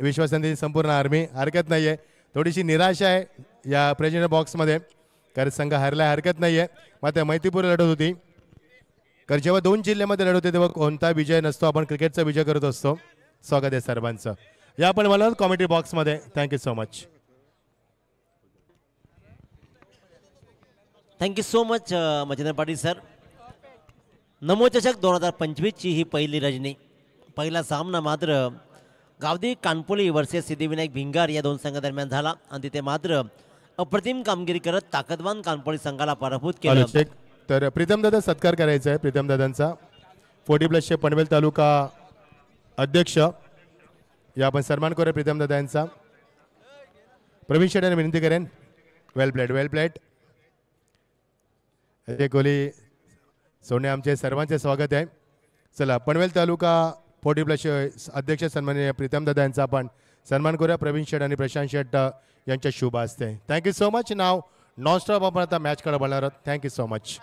विश्वासांची संपूर्ण आर्मी. हरकत नाही आहे, थोडीशी निराशा आहे या प्रेसिडेंट बॉक्समध्ये, कारण संघ हारला हरकत नाही आहे. मात्र मैत्रीपूर्ण लढत होती, कारण जेव्हा दोन जिल्ह्यामध्ये लढत होते तेव्हा कोणता विजय नसतो, आपण क्रिकेटचा विजय करत असतो. स्वागत आहे सर्वांचं. या आपण मला कॉमेंट्री बॉक्समध्ये. Thank you so much. Thank you so much Machhindra Patil sir. Namo चषक 2025ची ही पहिली रजनी. पहिला सामना मात्र गावदी कानपोली वर्सेस सिद्धिविनायक भिंगार या दोन संघादरम्यान झाला आणि तिथे मात्र अप्रतिम कामगिरी करत ताकदवान कानपोली संघाला पराभूत केलं. तर प्रीतम दादा सत्कार करायचा आहे. प्रीतम दादांचा 40+ पनवेल तालुका अध्यक्ष, या आपण सन्मान करूया प्रीतम दादा यांचा. प्रवीण शेठ यांना विनंती करेन. वेल प्लेट, वेल प्लेट. अजय कोहली सोने आमचे सर्वांचे स्वागत आहे. चला पनवेल तालुका 40+ अध्यक्ष सन्माननीय प्रीतम दादा यांचा आपण सन्मान करूया. प्रवीण शेठ आणि प्रशांत शेठ यांच्या शुभ असते. Thank you so much. नाव नॉनस्टॉप आपण आता मॅचकडे बोलणार आहोत. Thank you so much.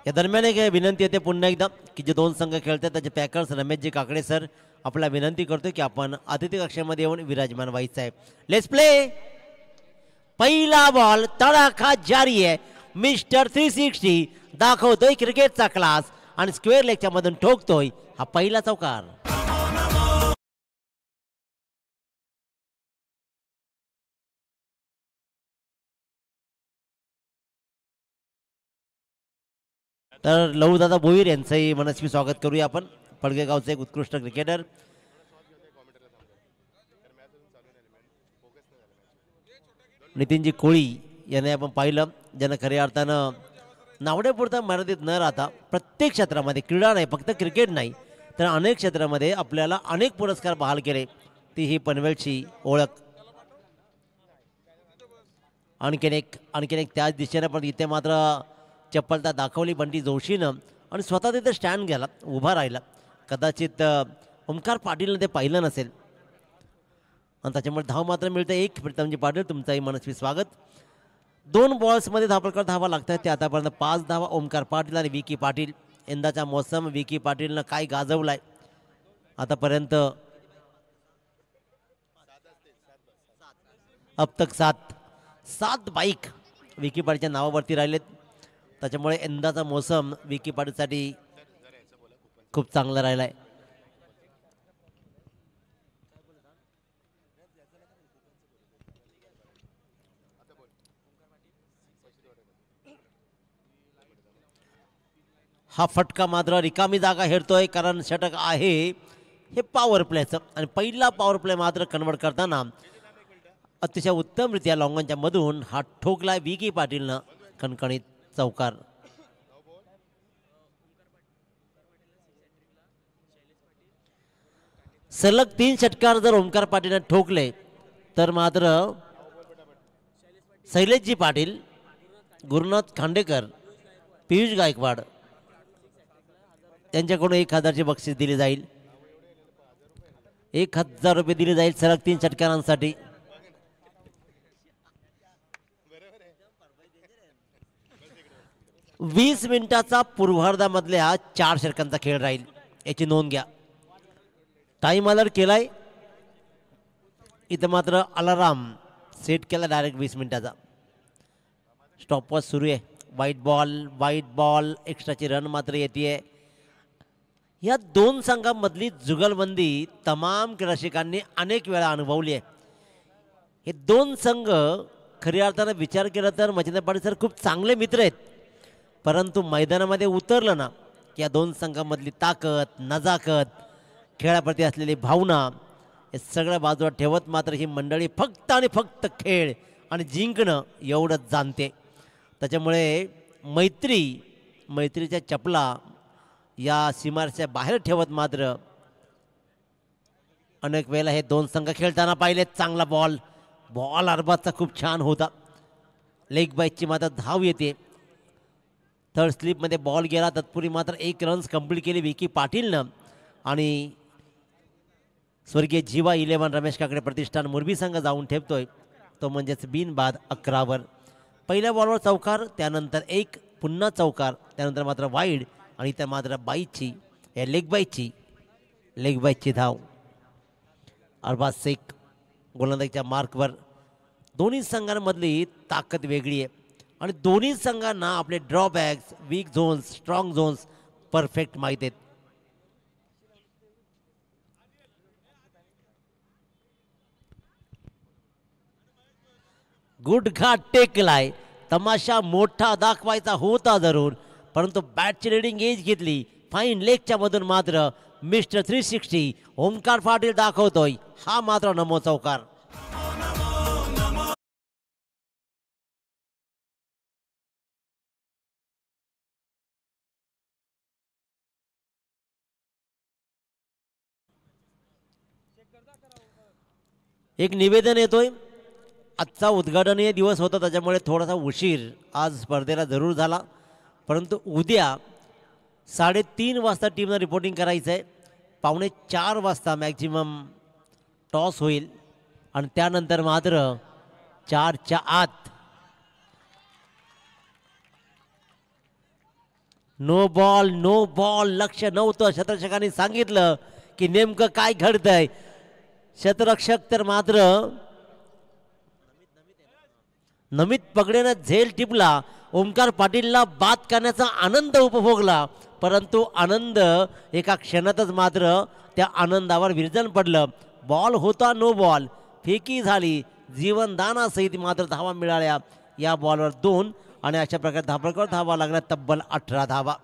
या दरम्यान एक विनंती येते पुन्हा एकदा की जे दोन संघ खेळतात त्याचे पॅकर्स रमेशजी काकडे सर आपला विनंती करतो की आपण अतिथी कक्षामध्ये येऊन विराजमान व्हायचं आहे. Let's play. पहिला बॉल तडाखा जारी आहे. मिस्टर 360 दाखवतोय क्रिकेटचा क्लास आणि स्क्वेअर लेगच्या मधून ठोकतोय हा पहिला चौकार. तर लहूदादा भोईर यांचंही मनस्वी स्वागत करूया आपण. पडगेगावचे एक उत्कृष्ट क्रिकेटर. नितीनजी कोळी यांना आपण पाहिलं, ज्यांना खऱ्या अर्थानं नावड्यापुरता मर्यादित न राहता प्रत्येक क्षेत्रामध्ये, क्रीडा नाही फक्त क्रिकेट नाही तर अनेक क्षेत्रामध्ये आपल्याला अनेक पुरस्कार बहाल केले. ती ही पनवेलची ओळख. आणखीन एक त्याच दिशेने पण इथे मात्र चप्पलता दाखवली बंटी जोशीनं आणि स्वतः तिथे स्टँड गेला, उभा राहिला. कदाचित ओमकार पाटीलनं ते पाहिलं नसेल आणि त्याच्यामुळे धाव मात्र मिळतं एक. प्रीतमजी पाटील तुमचंही मनस्वी स्वागत. 2 बॉल्समध्ये धावपळकर धावा लागतात ते आतापर्यंत 5 धावा ओमकार पाटील आणि विकी पाटील. यंदाचा मोसम विकी पाटीलनं काय गाजवलाय आतापर्यंत. अब तक 7 बाईक विकी पाटीलच्या नावावरती राहिलेत. त्याच्यामुळे यंदाचा मोसम विकी पाटीलसाठी खूप चांगला राहिलाय. हा फटका मात्र रिकामी जागा हेरतोय कारण षटक आहे हे पॉवर प्लेचं आणि पहिला पॉवर प्ले मात्र कन्वर्ट करताना अतिशय उत्तमरित्या लॉंगनच्या मधून हा ठोकलाय विकी पाटीलनं कणकणीत चौकार. सलग 3 षटकार जर ओमकार पाटीलने ठोकले तर मात्र शैलेशजी पाटील, गुरुनाथ खांडेकर, पियुष गायकवाड त्यांच्याकडून 1000ची बक्षीस दिली जाईल. 1000 रुपये दिले जाईल सलग 3 षटकारांसाठी. वीस मिनिटाचा पूर्वार्धामधल्या 4 षटकांचा खेळ राहील याची नोंद घ्या. टाइम अलर्ट केलाय इथं मात्र अलाराम सेट केला डायरेक्ट 20 मिनिटाचा. स्टॉपवॉच सुरू आहे. वाईट बॉल एक्स्ट्राची रन मात्र येते. या दोन संघांमधली जुगलबंदी तमाम रसिकांनी अनेक वेळा अनुभवली आहे. हे दोन संघ खऱ्या अर्थानं विचार केला तर मच्छिंद्र पाटील सर खूप चांगले मित्र आहेत, परंतु मैदानामध्ये उतरलं ना या दोन संघांमधली ताकद, नजाकत, खेळाप्रती असलेली भावना हे सगळ्या बाजूला ठेवत मात्र ही मंडळी फक्त आणि फक्त खेळ आणि जिंकणं एवढंच जाणते. त्याच्यामुळे मैत्रीच्या चपला या सीमारेषेच्या बाहेर ठेवत मात्र अनेक वेळेला हे दोन संघ खेळताना पाहिलेत. चांगला बॉल अरबाजचा खूप छान होता. लेग बाईकची मात्र धाव येते. थर्ड स्लिपमध्ये बॉल गेला, तत्पूर्वी मात्र 1 रन्स कंप्लीट केली विकी पाटीलनं आणि स्वर्गीय जीवा 11 रमेश काकडे प्रतिष्ठान मुरबी संघ जाऊन ठेवतोय तो म्हणजेच बिनबाद 11वर. पहिल्या बॉलवर चौकार, त्यानंतर 1 पुन्हा चौकार, त्यानंतर मात्र वाईड आणि त्या मात्र लेग बाईची धाव. अरबाज शेख गोलंदाजीच्या मार्कवर. दोन्ही संघांमधली ताकद वेगळी आहे आणि दोन्ही संघांना आपले drawbacks, weak zones, strong zones perfect माहीत आहेत. गुडघा टेकलाय, तमाशा मोठा दाखवायचा होता जरूर, परंतु बॅटची रिडिंग एज घेतली. फाईन लेगच्या मधून मात्र मिस्टर 360 ओमकार पाटील दाखवतोय हा मात्र नमो चौकार. एक निवेदन येतोय. आजचा उद्घाटनीय दिवस होता त्याच्यामुळे थोडासा उशीर आज स्पर्धेला जरूर झाला, परंतु उद्या 3:30 वाजता टीमनं रिपोर्टिंग करायचं आहे. 3:45 वाजता मॅक्झिमम टॉस होईल आणि त्यानंतर मात्र 4च्या आत नो बॉल लक्ष नव्हतं. क्षेत्ररक्षकांनी सांगितलं की नेमकं काय घडतंय. क्षेत्ररक्षक तर मात्र नमित पगडेनं झेल टिपला. ओमकार पाटीलला बाद करण्याचा आनंद उपभोगला, परंतु आनंद एका क्षणातच मात्र त्या आनंदावर विरजन पडलं. बॉल होता नो बॉल, फेकी झाली, जीवनदानासहित मात्र धावा मिळाल्या. या बॉलवर 2 आणि अशा प्रकारे धाबळकर धावा लागल्या, तब्बल 18 धावा.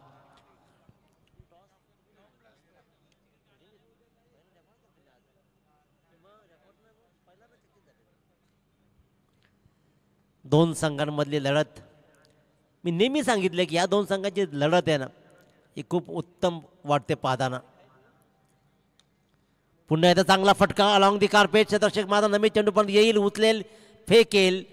दोन संघांमधली लढत, मी नेहमी सांगितले की या दोन संघांची लढत आहे ना ही खूप उत्तम वाटते पाहताना. पुन्हा एकदा चांगला फटका अलॉंग दी कार्पेट. क्षेत्ररक्षक माझा नमी चेंडू पण येईल, उचलेल, फेकेल.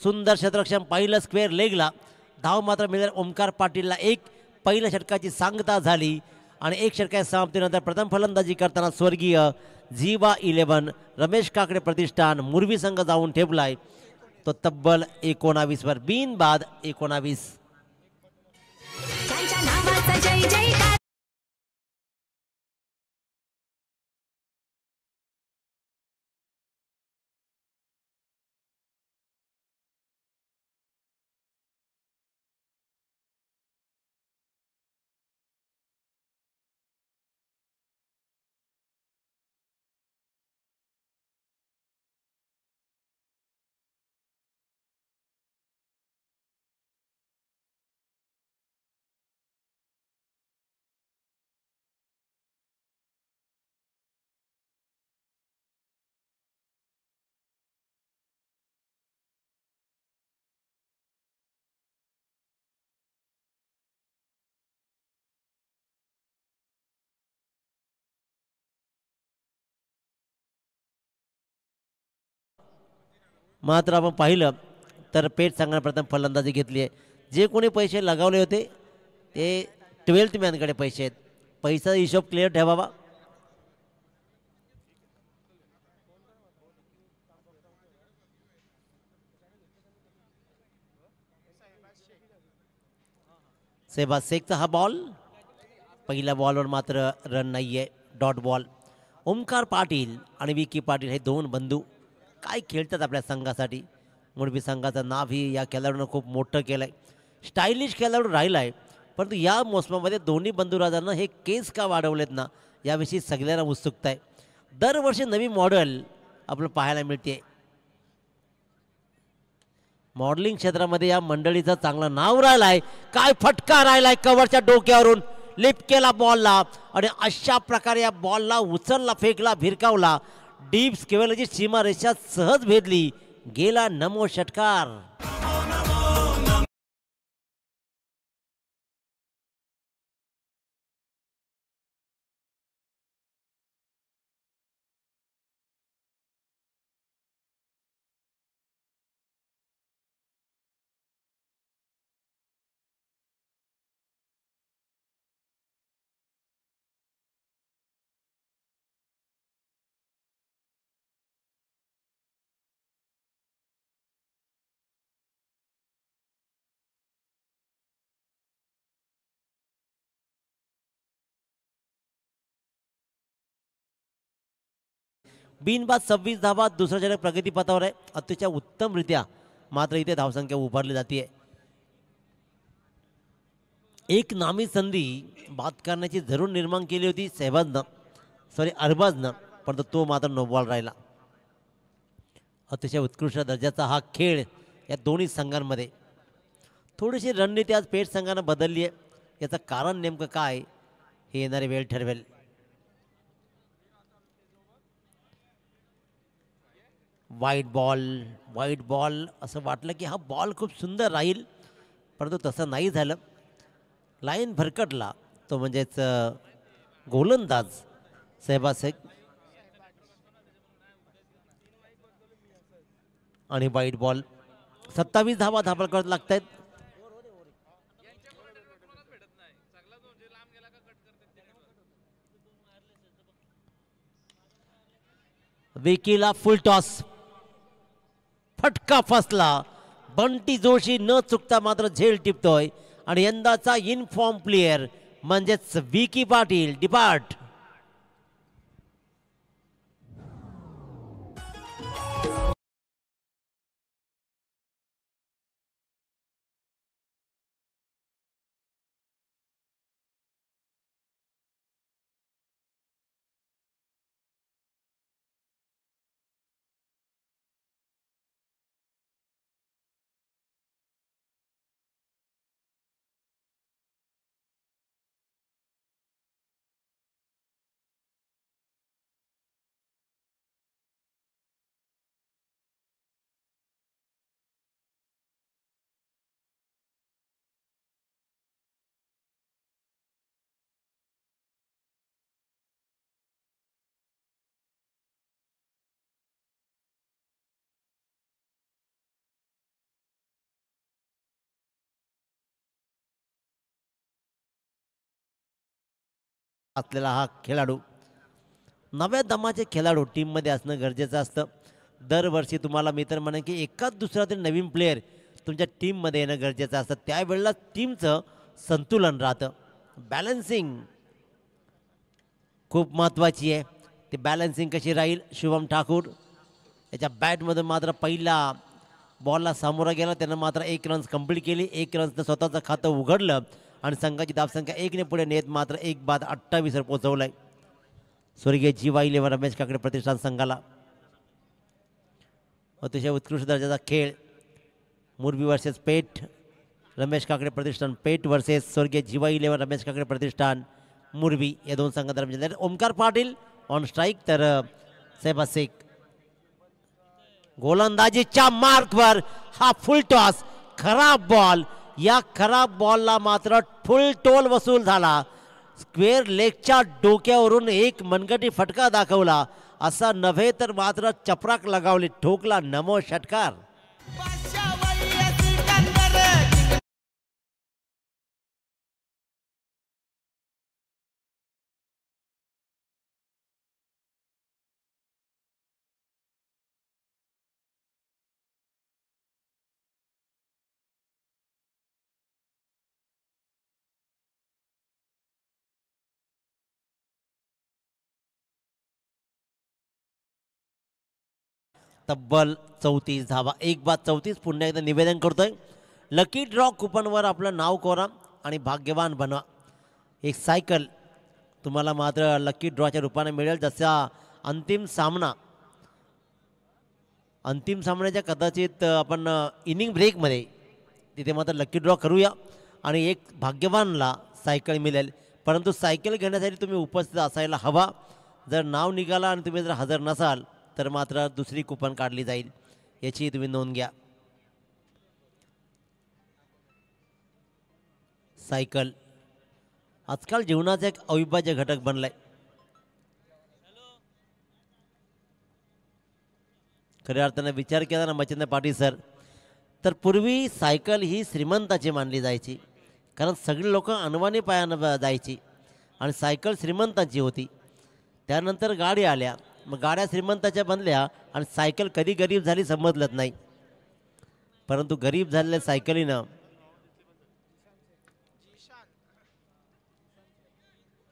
सुंदर क्षेत्ररक्षण पाहिलं स्क्वेअर लेगला. धाव मात्र मिळेल ओमकार पाटीलला. एक पहिल्या षटकाची सांगता झाली आणि एक षटकाच्या समाप्तीनंतर प्रथम फलंदाजी करताना स्वर्गीय झिवा 11 रमेश काकडे प्रतिष्ठान मुरबी संघ जाऊन ठेवलाय तो तब्बल 19 वर. बिनबाद 19. मात्र आपण पाहिलं तर पेठ संघाने प्रथम फलंदाजी घेतली आहे. जे कोणी पैसे लगावले होते ते 12th मॅनकडे पैसे आहेत. पैसा हिशोब क्लिअर ठेवावा. सेबा शेखचा हा बॉल, पहिल्या बॉलवर मात्र रन नाही आहे, डॉट बॉल. ओमकार पाटील आणि विकी पाटील हे दोन बंधू काय खेळतात आपल्या संघासाठी. मुरबी संघाचं नाव ही या खेळाडूनं खूप मोठं केलं आहे. स्टायलिश खेळाडू राहिला आहे, परंतु या मोसमामध्ये दोन्ही बंधुराजांना हे केस का वाढवलेत ना याविषयी सगळ्यांना उत्सुकता आहे. दरवर्षी नवी मॉडेल आपल्याला पाहायला मिळते. मॉडेलिंग क्षेत्रामध्ये या मंडळीचं चांगलं नाव राहिलाय. काय फटका राहिलाय कव्हरच्या डोक्यावरून, लिप केला बॉलला आणि अशा प्रकारे या बॉलला उचलला, फेकला, भिरकावला. डीप स्क्वेअरची सीमारेषा सहज भेदली. गेला नमो षटकार. बिनबाद 26 धावा, दुसरा षटक प्रगतीपथावर आहे. अतिशय उत्तमरित्या मात्र इथे धावसंख्या उभारली जाते. एक नामी संधी बाद करण्याची जरूर निर्माण केली होती अरबाजनं, परंतु तो मात्र नो बॉल राहिला. अतिशय उत्कृष्ट दर्जाचा हा खेळ या दोन्ही संघांमध्ये. थोडीशी रणनीती आज पेठ संघानं बदलली आहे. याचं कारण नेमकं काय हे येणारी वेळ ठरवेल. वाईट बॉल असं वाटलं की हा बॉल खूप सुंदर राहील, परंतु तसं नाही झालं. लाईन भरकटला तो म्हणजेच गोलंदाज सहबाज शेख आणि वाईट बॉल. 27 धावा धाबळ करत लागत आहेत. विकीला फुल टॉस, फटका फसला. बंटी जोशी न चुकता मात्र झेल टिपतोय आणि यंदाचा इनफॉर्म प्लेयर म्हणजेच विकी पाटील डिपार्ट. असलेला हा खेळाडू, नव्या दमाचे खेळाडू टीममध्ये असणं गरजेचं असतं. दरवर्षी तुम्हाला मी तर म्हणेन की एकाच दुसरा तरी नवीन प्लेयर तुमच्या टीममध्ये येणं गरजेचं असतं. त्यावेळेला टीमचं संतुलन राहतं. बॅलन्सिंग खूप महत्त्वाची आहे. ती बॅलन्सिंग कशी राहील. शुभम ठाकूर याच्या बॅटमधून मात्र पहिला बॉलला सामोरा गेला, त्यानं मात्र 1 रन्स कंप्लीट केली. 1 रन्सनं स्वतःचं खातं उघडलं आणि संघाची धावसंख्या 1 पुढे नेत मात्र 1 बाद 28 वर पोहोचवलंय. स्वर्गीय जीवा 11 रमेश काकडे प्रतिष्ठान संघाला. अतिशय उत्कृष्ट दर्जाचा खेळ. मुरबी वर्सेस पेठ, रमेश काकडे प्रतिष्ठान पेठ वर्सेस स्वर्गीय जीवा 11 रमेश काकडे प्रतिष्ठान मुरबी या दोन संघादरम्यान. ओमकार पाटील ऑन स्ट्राईक तर सहबाज शेख. गोलंदाजीच्या मार्कवर हा फुल टॉस, खराब बॉल. या खराब बॉलला मात्र फुल टोल वसूल झाला. स्क्वेअर लेगच्या डोक्यावरून एक मनगटी फटका दाखवला. असा नव्हे तर मात्र चपराक लगावली, ठोकला. नमो षटकार. तब्बल 34 धावा, 1 बाद 34. पुन्हा एकदा निवेदन करतोय, लकी ड्रॉ कुपनवर आपलं नाव कोरा आणि भाग्यवान बनवा. एक सायकल तुम्हाला मात्र लकी ड्रॉच्या रूपाने मिळेल. जसा अंतिम सामन्याच्या कदाचित आपण इनिंग ब्रेकमध्ये तिथे मात्र लकी ड्रॉ करूया आणि एक भाग्यवानला सायकल मिळेल. परंतु सायकल घेण्यासाठी तुम्ही उपस्थित असायला हवा. जर नाव निघाला आणि तुम्ही जर हजर नसाल तर मात्र दुसरी कुपन काढली जाईल, याची तुम्ही नोंद घ्या. सायकल आजकाल जीवनाचा एक अविभाज्य घटक बनलाय. खऱ्या अर्थाने विचार केला ना मच्छिंद्र पाटील सर, तर पूर्वी सायकल ही श्रीमंताची मानली जायची, कारण सगळी लोक अनवाणी पायानं जायची आणि सायकल श्रीमंताची होती. त्यानंतर गाडी आल्या, मग गाड्या श्रीमंताच्या बनल्या आणि सायकल कधी गरीब झाली समजलंच नाही. परंतु गरीब झालेल्या सायकलीनं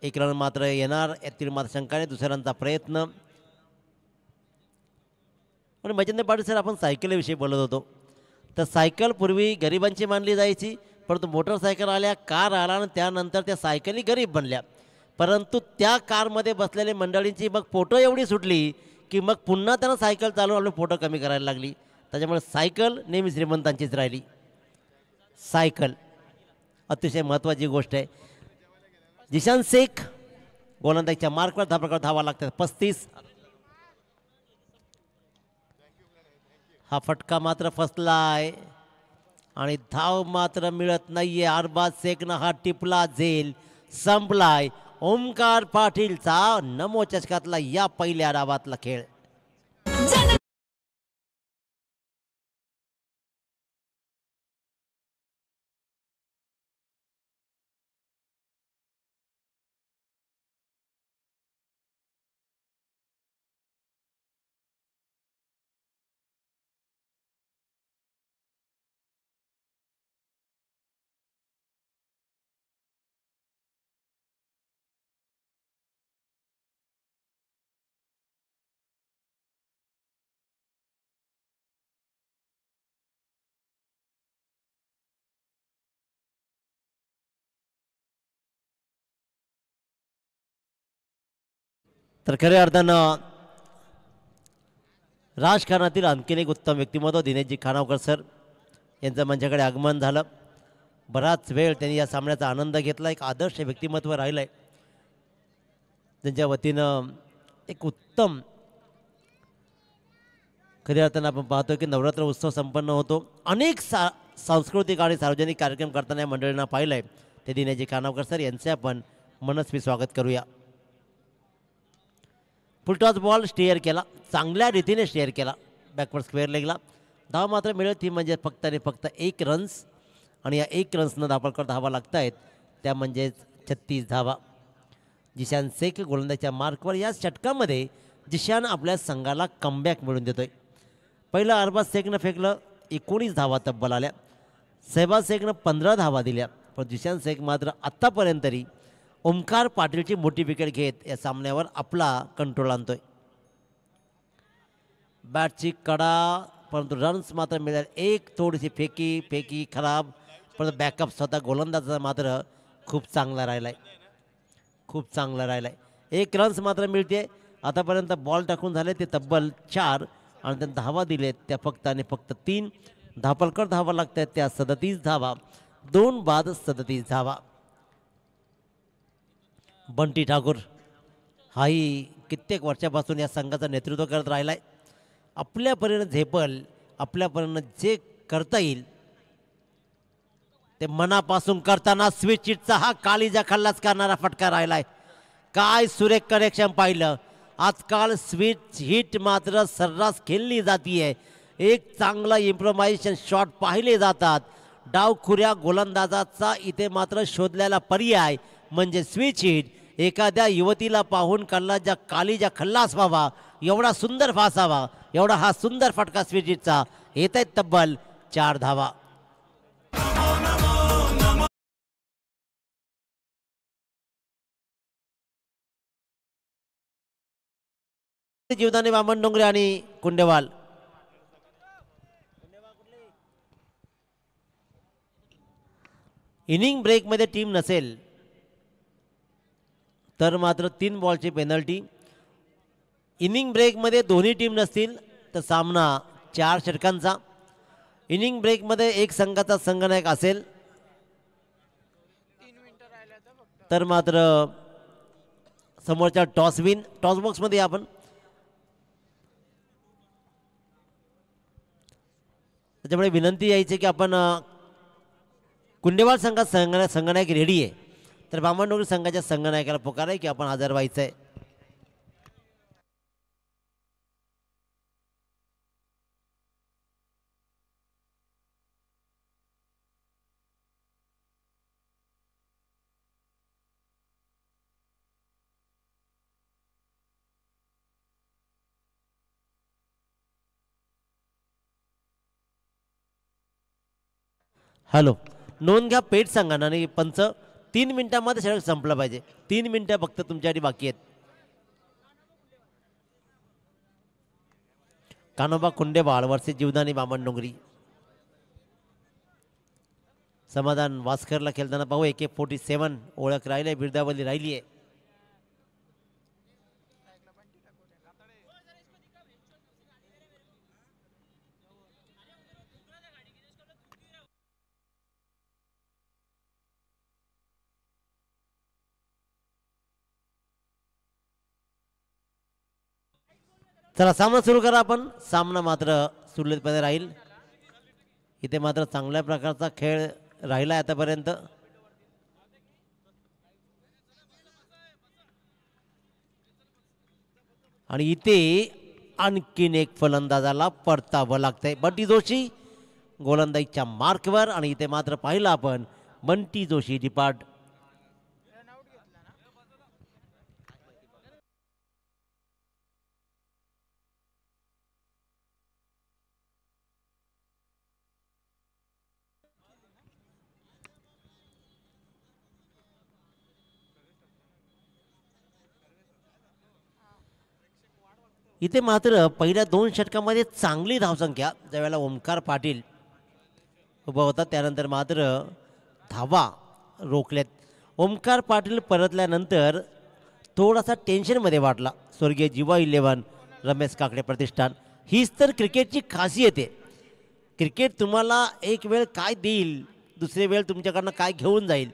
एक रन मात्र येणार, यातील मात्र शंकाने दुसऱ्यांचा प्रयत्न. पण मच्छिंद्र पाटील सर, आपण सायकलीविषयी बोलत होतो. तर सायकल पूर्वी गरिबांची मानली जायची, परंतु मोटरसायकल आल्या, कार आला आणि त्यानंतर त्या सायकली गरीब बनल्या. परंतु त्या कारमध्ये बसलेल्या मंडळींची मग फोटो एवढी सुटली की मग पुन्हा त्यांना सायकल चालवून आपले फोटो कमी करायला लागली. त्याच्यामुळे सायकल नेहमी श्रीमंतांचीच राहिली. सायकल अतिशय महत्त्वाची गोष्ट आहे. जिशान शेख गोलंदाजीच्या मार्कवर धावा लागतात 35. हा फटका मात्र फसलाय आणि धाव मात्र मिळत नाहीये. अरबाज शेखनं हा टिपला झेल संपलाय. ओमकार पाटीलचा नमो चषकातला या पहिल्या डावातला खेळ. तर खऱ्या अर्थानं राजकारणातील आणखीन एक उत्तम व्यक्तिमत्व दिनेशजी खानावकर सर यांचं माझ्याकडे आगमन झालं. बराच वेळ त्यांनी या सामन्याचा आनंद घेतला. एक आदर्श व्यक्तिमत्व राहिलं आहे. त्यांच्या वतीनं एक उत्तम खऱ्या अर्थानं आपण पाहतो की नवरात्र उत्सव संपन्न होतो. अनेक सांस्कृतिक आणि सार्वजनिक कार्यक्रम करताना या मंडळींना पाहिलं आहे. ते दिनेशजी खानावकर सर यांचे आपण मनस्वी स्वागत करूया. फुलटॉस बॉल स्टेअर केला, चांगल्या रीतीने स्टेअर केला बॅकवर्ड स्क्वेअर लेगला. धाव मात्र मिळत ती म्हणजे फक्त आणि फक्त 1 रन्स आणि या 1 रन्सनं धावपळकर धावा लागत आहेत त्या म्हणजेच 36 धावा. जिशान शेख गोलंदाजीच्या मार्कवर या षटकामध्ये जिशान आपल्या संघाला कमबॅक मिळून देतोय. पहिलं अरबाज शेखनं फेकलं, 19 धावा तब्बल आल्या. शहबाज शेखनं 15 धावा दिल्या. पण जिशान शेख मात्र आत्तापर्यंत तरी ओमकार पाटीलची मोठी विकेट घेत या सामन्यावर आपला कंट्रोल आणतोय. बॅटची कडा, परंतु रन्स मात्र मिळेल. एक थोडीशी फेकी खराब, परंतु बॅकअप स्वतः गोलंदाजाचा मात्र खूप चांगला राहिला आहे. खूप चांगला राहिला आहे. 1 रन्स मात्र मिळते. आतापर्यंत बॉल टाकून झाले ते तब्बल 4 आणि त्यांनी धावा दिलेत त्या फक्त आणि फक्त 3. धापलकर धावा लागत आहेत त्या 37 धावा. 2 बाद 37 धावा. बंटी ठाकूर हाही कित्येक वर्षापासून या संघाचं नेतृत्व करत राहिला आहे. आपल्यापर्यंत झेपल, आपल्यापर्यंत जे करता येईल ते मनापासून करताना स्विच चिटचा हा कालीजा खल्लास करणारा फटका राहिला आहे. काय सुरेख कनेक्शन पाहिलं. आजकाल स्विच हिट मात्र सर्रास खेळली जातीये. एक चांगला इम्प्रोव्हायझेशन शॉट पाहिले जातात. डावखुऱ्या गोलंदाजाचा इथे मात्र शोधलेला पर्याय म्हणजे स्विच हिट. एखाद्या युवतीला पाहून कल्लाच्या कालीजा खल्लास व्हावा एवढा सुंदर फासावा, एवढा हा सुंदर फटका स्विच हिटचा. येत आहेत तब्बल 4 धावा. जीवदानी वामन डोंगरे आणि कुंडेवाल. इनिंग ब्रेकमध्ये टीम नसेल तर मात्र 3 बॉलची पेनल्टी. इनिंग ब्रेकमध्ये दोन्ही टीम नसतील तर सामना 4 षटकांचा. इनिंग ब्रेकमध्ये एक संघाचा संघनायक असेल तर मात्र समोरच्या टॉस बॉक्समध्ये आपण त्याच्यामुळे विनंती यायची की आपण कुंडेवाल संघात संघनायक रेडी आहे तर बामणडोंगरी संघाच्या संघनायकाला पुकार आहे की आपण हजर व्हायचं आहे. हॅलो, नोंद घ्या पेट सांगा आणि पंच 3 मिनिटांमध्ये षटक संपलं पाहिजे. 3 मिनिटं फक्त तुमच्यासाठी बाकी आहेत. कानोबा कुंडेबाळ वर्सेस जीवदानी बामण डोंगरी. समाधान वास्करला खेळताना पाहू. AK-47 ओळख राहिली आहे, बिरदावली राहिली आहे. चला सामना सुरू करा आपण. सामना मात्र सुरळीतपणे राहील. इथे मात्र चांगल्या प्रकारचा खेळ राहिला आहे आतापर्यंत. आणि इथे आणखीन एक फलंदाजाला परतावं लागतंय. बंटी जोशी गोलंदाजीच्या मार्कवर. आणि इथे मात्र पाहिलं आपण बंटी जोशी डिपार्ट. इथे मात्र पहिल्या 2 षटकामध्ये चांगली धावसंख्या ज्यावेळेला ओमकार पाटील उभा होता त्यानंतर मात्र धावा रोखल्यात. ओमकार पाटील परतल्यानंतर थोडासा टेन्शनमध्ये वाटला स्वर्गीय जीवा 11 रमेश काकडे प्रतिष्ठान. हीच तर क्रिकेटची खासियत आहे. क्रिकेट तुम्हाला एक वेळ काय देईल, दुसरी वेळ तुमच्याकडनं काय घेऊन जाईल.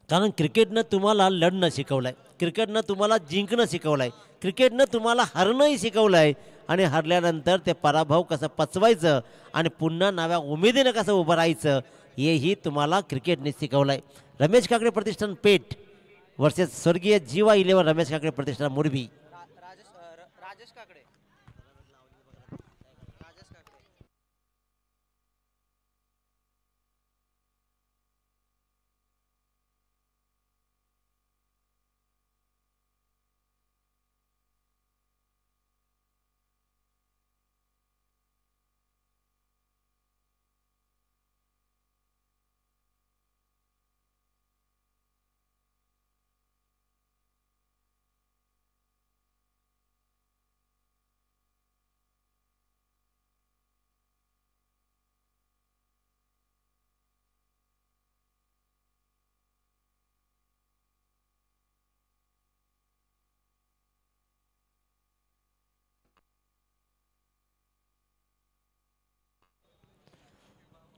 कारण क्रिकेटनं तुम्हाला लढणं शिकवलं आहे, क्रिकेटनं तुम्हाला जिंकणं शिकवलं आहे, क्रिकेटनं तुम्हाला हरणंही शिकवलं आहे. आणि हरल्यानंतर ते पराभव कसं पचवायचं आणि पुन्हा नव्या उमेदीनं कसं उभं राहायचं हेही तुम्हाला क्रिकेटने शिकवलं आहे. रमेश काकडे प्रतिष्ठान पेठ वर्सेस स्वर्गीय जीवा 11 रमेश काकडे प्रतिष्ठान मुरबी. राजेश काकडे.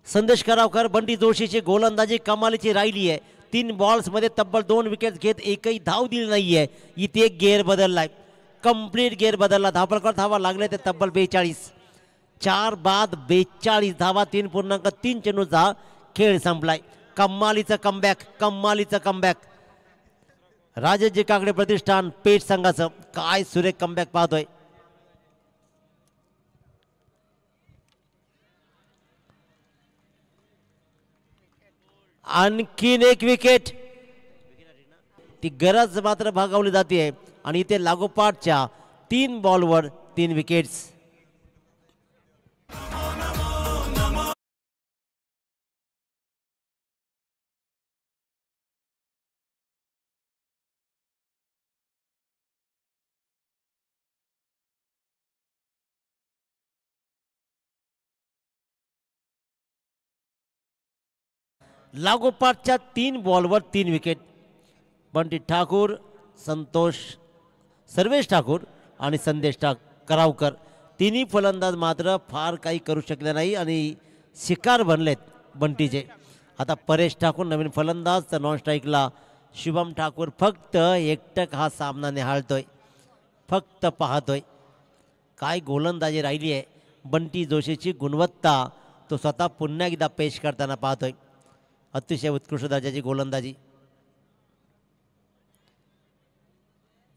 संदेश करावकर बंटी जोशीची गोलंदाजी कमालीची राहिली आहे. 3 बॉल्समध्ये तब्बल 2 विकेट घेत एकही धाव दिली नाहीये. इथे एक गेअर बदललाय, कंप्लीट गेअर बदलला. धावपळकर धावा लागले ते तब्बल 42. 4 बाद 42 धावा. 3.3 चेंडूचा खेळ संपलाय. कमालीचं कमबॅक, कमालीचं कमबॅक. राजेशजी काकडे प्रतिष्ठान पेठ संघाचं काय सुरेख कमबॅक पाहतोय. आणखीन एक विकेट. ती गरज मात्र भागवली जाते आणि इथे लागोपाठच्या 3 बॉलवर 3 विकेट्स. लागोपाठच्या 3 बॉलवर 3 विकेट. बंटी ठाकूर, संतोष सर्वेश ठाकूर आणि संदेश करावकर तिन्ही फलंदाज मात्र फार काही करू शकले नाही आणि शिकार बनलेत बंटीचे. आता परेश ठाकूर नवीन फलंदाज, तर नॉन स्ट्राईकला शुभम ठाकूर फक्त एकटक हा सामना निहाळतोय, फक्त पाहतोय. काय गोलंदाजी राहिली आहे. बंटी जोशीची गुणवत्ता तो स्वतः पुन्हा एकदा पेश करताना पाहतोय. अतिशय उत्कृष्ट दर्जाची गोलंदाजी.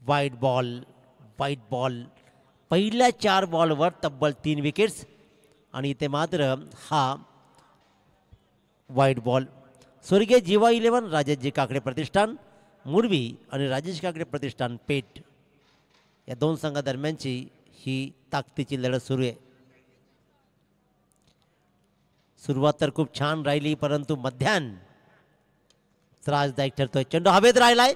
वाईट बॉल, वाईट बॉल. पहिल्या 4 बॉलवर तब्बल 3 विकेट्स आणि इथे मात्र हा वाईट बॉल. स्वर्गीय जीवा 11 राजेशजी काकडे प्रतिष्ठान मुरबी आणि राजेश काकडे प्रतिष्ठान पेठ या 2 संघादरम्यानची ही ताकदीची लढत सुरू आहे. सुरुवात तर खूप छान राहिली, परंतु मध्यान त्रासदायक ठरतोय. चेंडू हवेत राहिलाय,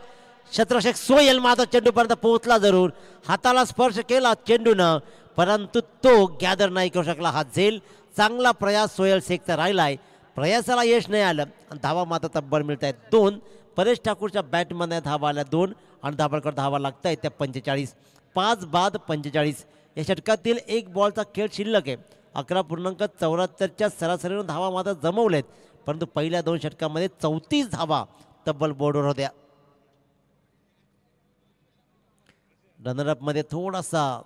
क्षेत्ररक्षक सोहेल मात्र चेंडूपर्यंत पोहोचला जरूर, हाताला स्पर्श केला चेंडूनं, परंतु तो गॅदर नाही करू शकला. हा झेल चांगला प्रयास सोहेल शेखचा राहिलाय, प्रयासाला यश नाही आलं आणि धावा मात्र तब्बल मिळत आहेत 2. परेश ठाकूरच्या बॅटमध्ये धावा आल्या 2 आणि धाबाळकर धावा लागत आहेत त्या 45. 5 बाद 45. या षटकातील एक बॉलचा खेळ शिल्लक आहे. 11.74च्या सरासरीनं धावा मात्र जमवलेत, परंतु पहिल्या 2 षटकामध्ये 34 धावा तब्बल बोर्डवर होत्या. रनरअपमध्ये थोडासा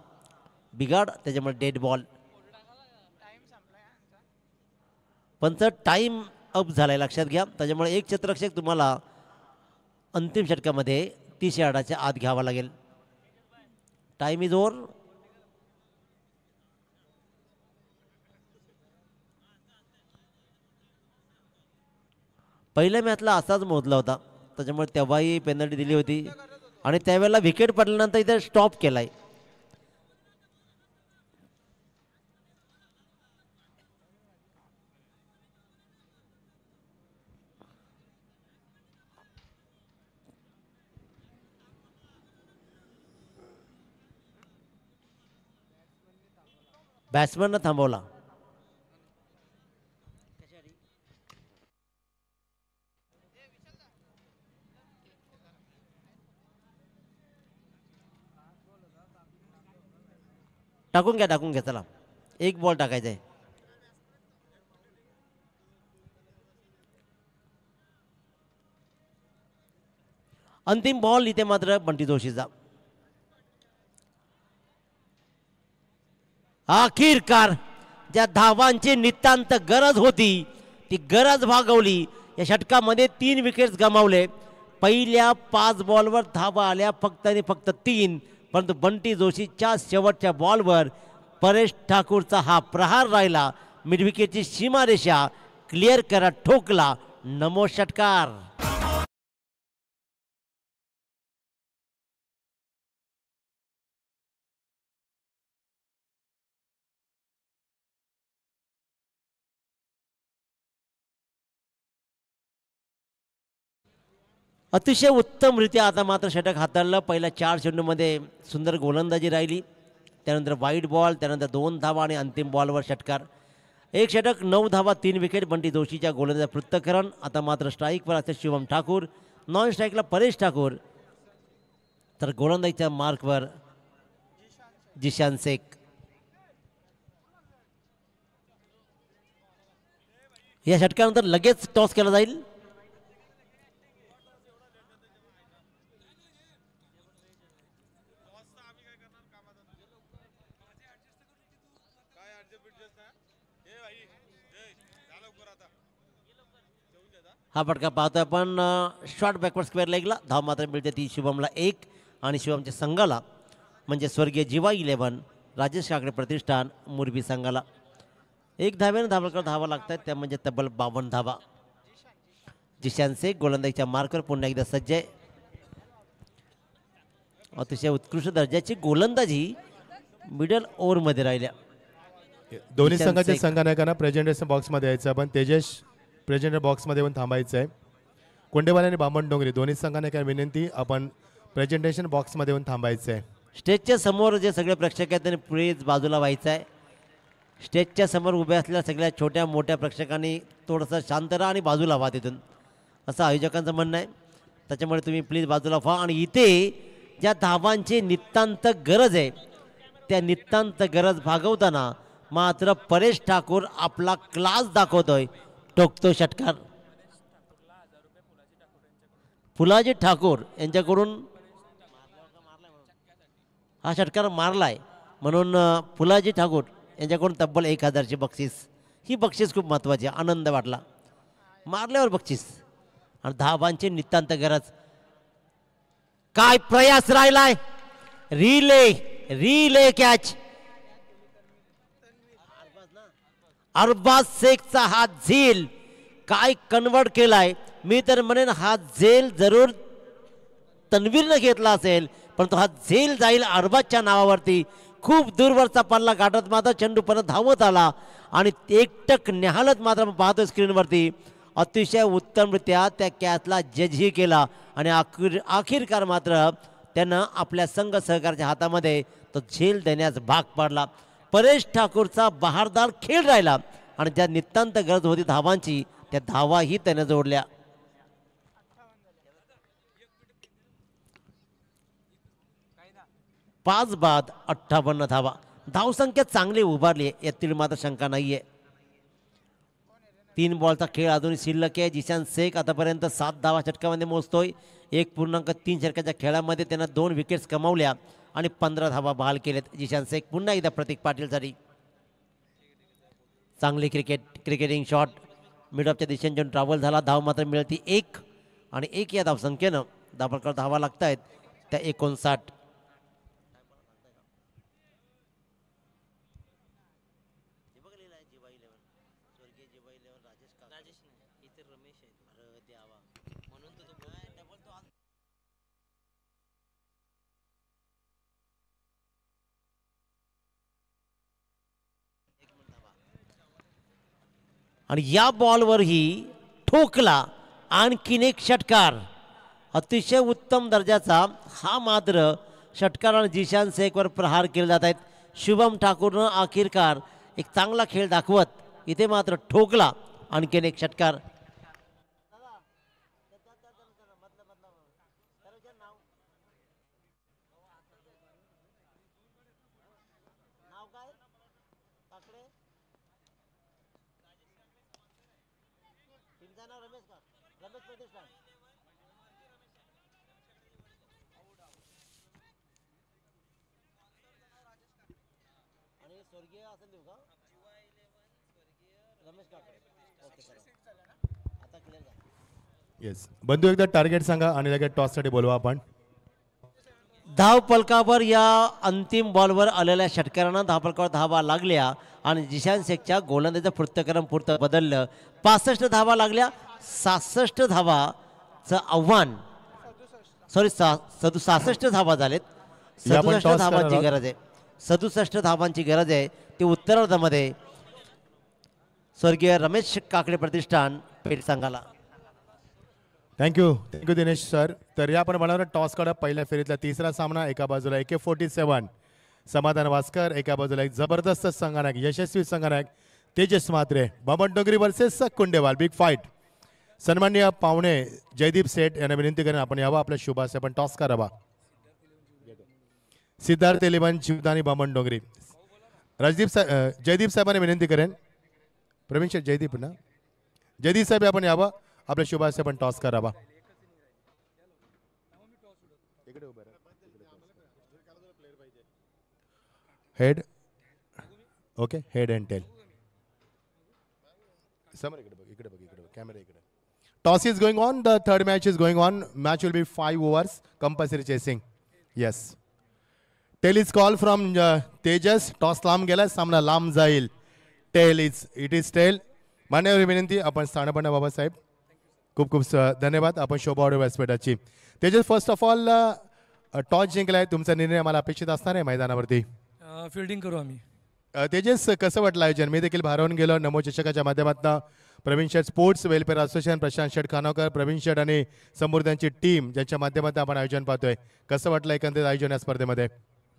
बिघाड, त्याच्यामुळे डेड बॉल. पंच टाइम अप झालाय लक्षात घ्या, त्याच्यामुळे एक क्षेत्ररक्षक तुम्हाला अंतिम षटकामध्ये 30 यार्डाच्या आत घ्यावा लागेल. Time is over. पहिल्या मॅचला असाच मोजला होता, त्याच्यामुळे तेव्हाही पेनल्टी दिली होती आणि त्यावेळेला विकेट पडल्यानंतर इथे स्टॉप केलाय. बॅट्समॅननं थांबवला. टाकून घ्या चला, एक बॉल टाकायचा आहे. अंतिम बॉल इथे मात्र बंटी जोशीचा. आखिरकार ज्या धावांची नितांत गरज होती ती गरज भागवली. या षटकामध्ये 3 विकेट्स गमावले. पहिल्या 5 बॉलवर धावा आल्या फक्त आणि फक्त 3, परंतु बंटी जोशीच्या शेवटच्या बॉलवर परेश ठाकूरचा हा प्रहार राहिला. मिडविकेटची सीमारेषा क्लिअर करत ठोकला. नमो षटकार. अतिशय उत्तमरित्या आता मात्र षटक हाताळलं. पहिल्या 4 चेंडूमध्ये सुंदर गोलंदाजी राहिली, त्यानंतर वाईट बॉल, त्यानंतर 2 धावा आणि अंतिम बॉलवर षटकार. एक षटक 9 धावा 3 विकेट. बंटी जोशीच्या गोलंदाज पृथ्थकरण. आता मात्र स्ट्राईकवर असते शिवम ठाकूर, नॉन स्ट्राईकला परेश ठाकूर, तर गोलंदाजीच्या मार्कवर जिशान शेख. या षटकानंतर लगेच टॉस केला जाईल. हा फटका पाहतोय आपण शॉर्ट बॅकवर्ड स्क्वेअर लेगला. धाव मात्र मिळते ती शुभमला 1 आणि शिवमच्या संघाला म्हणजे स्वर्गीय जीवा 11 राजेश काकडे प्रतिष्ठान मुरबी संघाला 1 धाव्याने धावकर धावा लागतात, त्या म्हणजे तब्बल 52 धावा. जिशान शेख गोलंदाजीच्या मार्कवर पुन्हा एकदा सज्ज आहे. अतिशय उत्कृष्ट दर्जाची गोलंदाजी मिडल ओव्हरमध्ये राहिल्या. दोन्ही संघाच्या संघनायकांना प्रेझेंटेशन बॉक्समध्ये यायचं, पण तेजस प्रेझेंटर बॉक्समध्ये पण थांबायचं आहे. कोंडेवाले आणि बामण डोंगरे दोन्ही संघाने विनंती, आपण प्रेझेंटेशन बॉक्समध्ये येऊन थांबायचं आहे. स्टेजच्या समोर जे सगळे प्रेक्षक आहेत त्यांनी प्लीज बाजूला व्हायचं आहे. स्टेजच्या समोर उभ्या असलेल्या सगळ्या छोट्या मोठ्या प्रेक्षकांनी थोडंसं शांत राहा आणि बाजूला व्हा तिथून, असं आयोजकांचं म्हणणं आहे. त्याच्यामुळे तुम्ही प्लीज बाजूला व्हा. आणि इथे ज्या धावांची नितांत गरज आहे त्या नितांत गरज भागवताना मात्र परेश ठाकूर आपला क्लास दाखवतोय. टोकतो षटकार. फुलाजी ठाकूर यांच्याकडून हा षटकार मारलाय म्हणून फुलाजी ठाकूर यांच्याकडून तब्बल 1000ची बक्षीस. ही बक्षीस खूप महत्त्वाची, आनंद वाटला मारल्यावर बक्षीस. आणि धावांची नितांत गरज. काय प्रयास राहिलाय. Relay catch. अरबाज शेखचा हा झेल काय कन्वर्ट केलाय. मी तर म्हणेन हा झेल जरूर तन्वीरनं घेतला असेल, परंतु हा झेल जाईल अरबाजच्या नावावरती. खूप दूरवरचा पल्ला गाठत मात्र चेंडू परत धावत आला आणि एकटक निहालत मात्र पाहतो स्क्रीनवरती. अतिशय उत्तमरित्या त्या कॅचला जजही केला आणि अखेरकार मात्र त्यांना आपल्या संघ सहकार्याच्या हातामध्ये तो झेल देण्यास भाग पाडला. परेश ठाकूरचा बहारदार खेळ राहिला आणि ज्या नितांत गरज होती धावांची त्या धावाही त्याने जोडल्या. पाच बाद 58 धावा. धावसंख्या चांगली उभारली यातील मात्र शंका नाहीये. 3 बॉलचा खेळ अजूनही शिल्लक आहे. जिशान शेख आतापर्यंत 7 धावा षटकामध्ये मोजतोय. 1.3 षटकाच्या खेळामध्ये त्यानं 2 विकेट्स कमावल्या आणि 15 धावा बहाल केलेत. जिशान शेख पुन्हा एकदा प्रतीक पाटीलसाठी चांगली क्रिकेटिंग शॉट मिड ऑफच्या दिशेने जेव्हा ट्रॅव्हल झाला. धाव मात्र मिळते 1 आणि 1 या धावसंख्येनं दाभोळकर धावा लागत आहेत त्या 59. आणि या बॉलवरही ठोकला आणखीन एक षटकार. अतिशय उत्तम दर्जाचा हा मात्र षटकार आणि जिशान शेखवर प्रहार केले जात आहेत. शुभम ठाकूरनं अखेरकार एक चांगला खेळ दाखवत इथे मात्र ठोकला आणखीन एक षटकार. येस बंधू एकदा टार्गेट सांगा आणि लगेच टॉससाठी बोलवा आपण. धाव पलकावर या अंतिम बॉलवर आलेल्या षटकारांना धावपलकावर धावा लागल्या आणि जिशान शेखच्या गोलंदाजीचं पृथ्थक्रम पुरतं बदललं. 65 धावा लागल्या. 66 धावाचं आव्हान 67 धावा झालेत. 67 धावांची गरज आहे. 67 धावांची गरज आहे. ती उत्तरार्धामध्ये स्वर्गीय रमेश काकडे प्रतिष्ठान पेठ संघाला. Thank you Dinesh sir. तर या आपण बनवणार टॉस काढा पहिल्या फेरीतला तिसरा सामना. एका बाजूला AK-47 समाधान वास्कर, एका बाजूला एक जबरदस्त संघनायक यशस्वी संघनायक Tejas Mhatre. Bamandongri versus Kundewal big fight. सन्माननीय पाहुणे जयदीप सेठ यांना विनंती करेन आपण यावं आपल्या शुभास आपण टॉस करावा. सिद्धार्थ एलिवन जीवदानी बामणडोंगरी. जयदीप साहेबांना विनंती करेन. प्रवीण शेठ जयदीप ना जयदीप साहेब आपण यावं आपल्या शुभास आपण टॉस करावा. Head okay head and tail. समोर इकडे बघ कॅमेरा इकडे. Toss is going on. The third match is going on. Match will be 5 overs compulsory chasing. Yes tail is call from Tejas. Toss लांब गेला सामना लांब जाईल. It is tail. मान्यवर विनंती आपण स्थानपणा बाबासाहेब खूप खूप धन्यवाद. आपण शोभा ऑर्डर व्यासपीठाची. Tejas first of all toss जिंकलाय. तुमचा निर्णय आम्हाला अपेक्षित असणार आहे मैदानावरती. फिल्डिंग करू आम्ही. तेजस कसं वाटलं आयोजन. मी देखील भारावून गेलो. नमो चषकाच्या माध्यमातून प्रवीण शेठ स्पोर्ट्स वेलफेअर असोसिएशन प्रशांत शेठ खानोकर प्रवीण शेठ आणि समृद्धांची टीम ज्यांच्या माध्यमातून आपण आयोजन पाहतोय. कसं वाटलं एकंदरीत आयोजन या स्पर्धेमध्ये.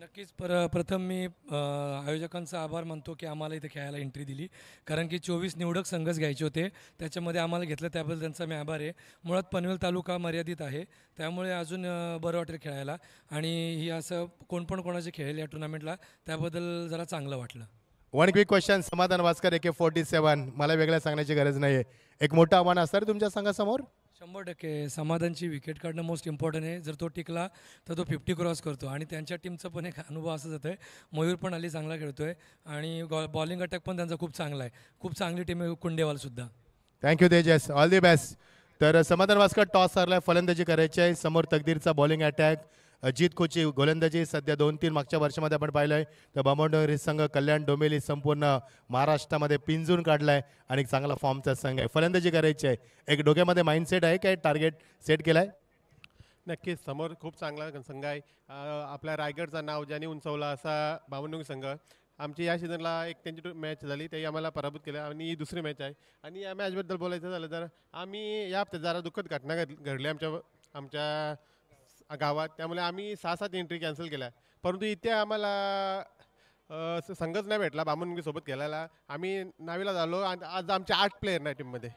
नक्कीच प्रथम मी आयोजकांचा आभार मानतो की आम्हाला इथे खेळायला एंट्री दिली. कारण की 24 निवडक संघच घ्यायचे होते. त्याच्यामध्ये आम्हाला घेतलं त्याबद्दल त्यांचा मी आभार आहे. मुळात पनवेल तालुका मर्यादित आहे त्यामुळे अजून बरं वाटेल खेळायला. आणि ही असं कोण कोणाचे खेळेल या टुर्नामेंटला त्याबद्दल जरा चांगलं वाटलं. One quick question. समाधान वास्कर AK-47 मला वेगळ्या सांगण्याची गरज नाही आहे. एक मोठं आव्हान असणार तुमच्या संघासमोर. 100% समाधानची विकेट काढणं मोस्ट इम्पॉर्टंट आहे. जर तो टिकला तर तो 50 क्रॉस करतो. आणि त्यांच्या टीमचा पण एक अनुभव असा जातो आहे. मयूर पण हल्ली चांगला खेळतो आहे आणि बॉलिंग अटॅक पण त्यांचा खूप चांगला आहे. खूप चांगली टीम आहे कुंडेवालसुद्धा. Thank you Tejas. All the best. तर समाधान वास्कर टॉस हरलाय. फलंदाजी करायची आहे. समोर तकदीरचा बॉलिंग अटॅक. अजित कोची गोलंदाजी. सध्या 2-3 मागच्या वर्षामध्ये आपण पाहिलंय तर बामणडोंगरी संघ कल्याण डोंबिवली संपूर्ण महाराष्ट्रामध्ये पिंजून काढलाय आणि चांगला फॉर्मचा संघ आहे. फलंदाजी करायची आहे. एक डोक्यामध्ये माइंडसेट आहे काय टार्गेट सेट केलाय. नक्कीच समोर खूप चांगला संघ आहे. आपल्या रायगडचं नाव ज्यांनी उंचवला असा बामणडोंगरी संघ. आमची या सीझनला एक त्यांची मॅच झाली त्याही आम्हाला पराभूत केलं आणि ही दुसरी मॅच आहे. आणि या मॅचबद्दल बोलायचं झालं तर आम्ही या हप्त्यात जरा दुःखद घटना घडली आमच्या गावात, त्यामुळे आम्ही 6-7 एंट्री कॅन्सल केल्या. परंतु इथे आम्हाला संघच नाही भेटला बामणुंगीसोबत खेळायला. आम्ही नावीला झालो आणि आज आमचे 8 प्लेयर नाही टीममध्ये,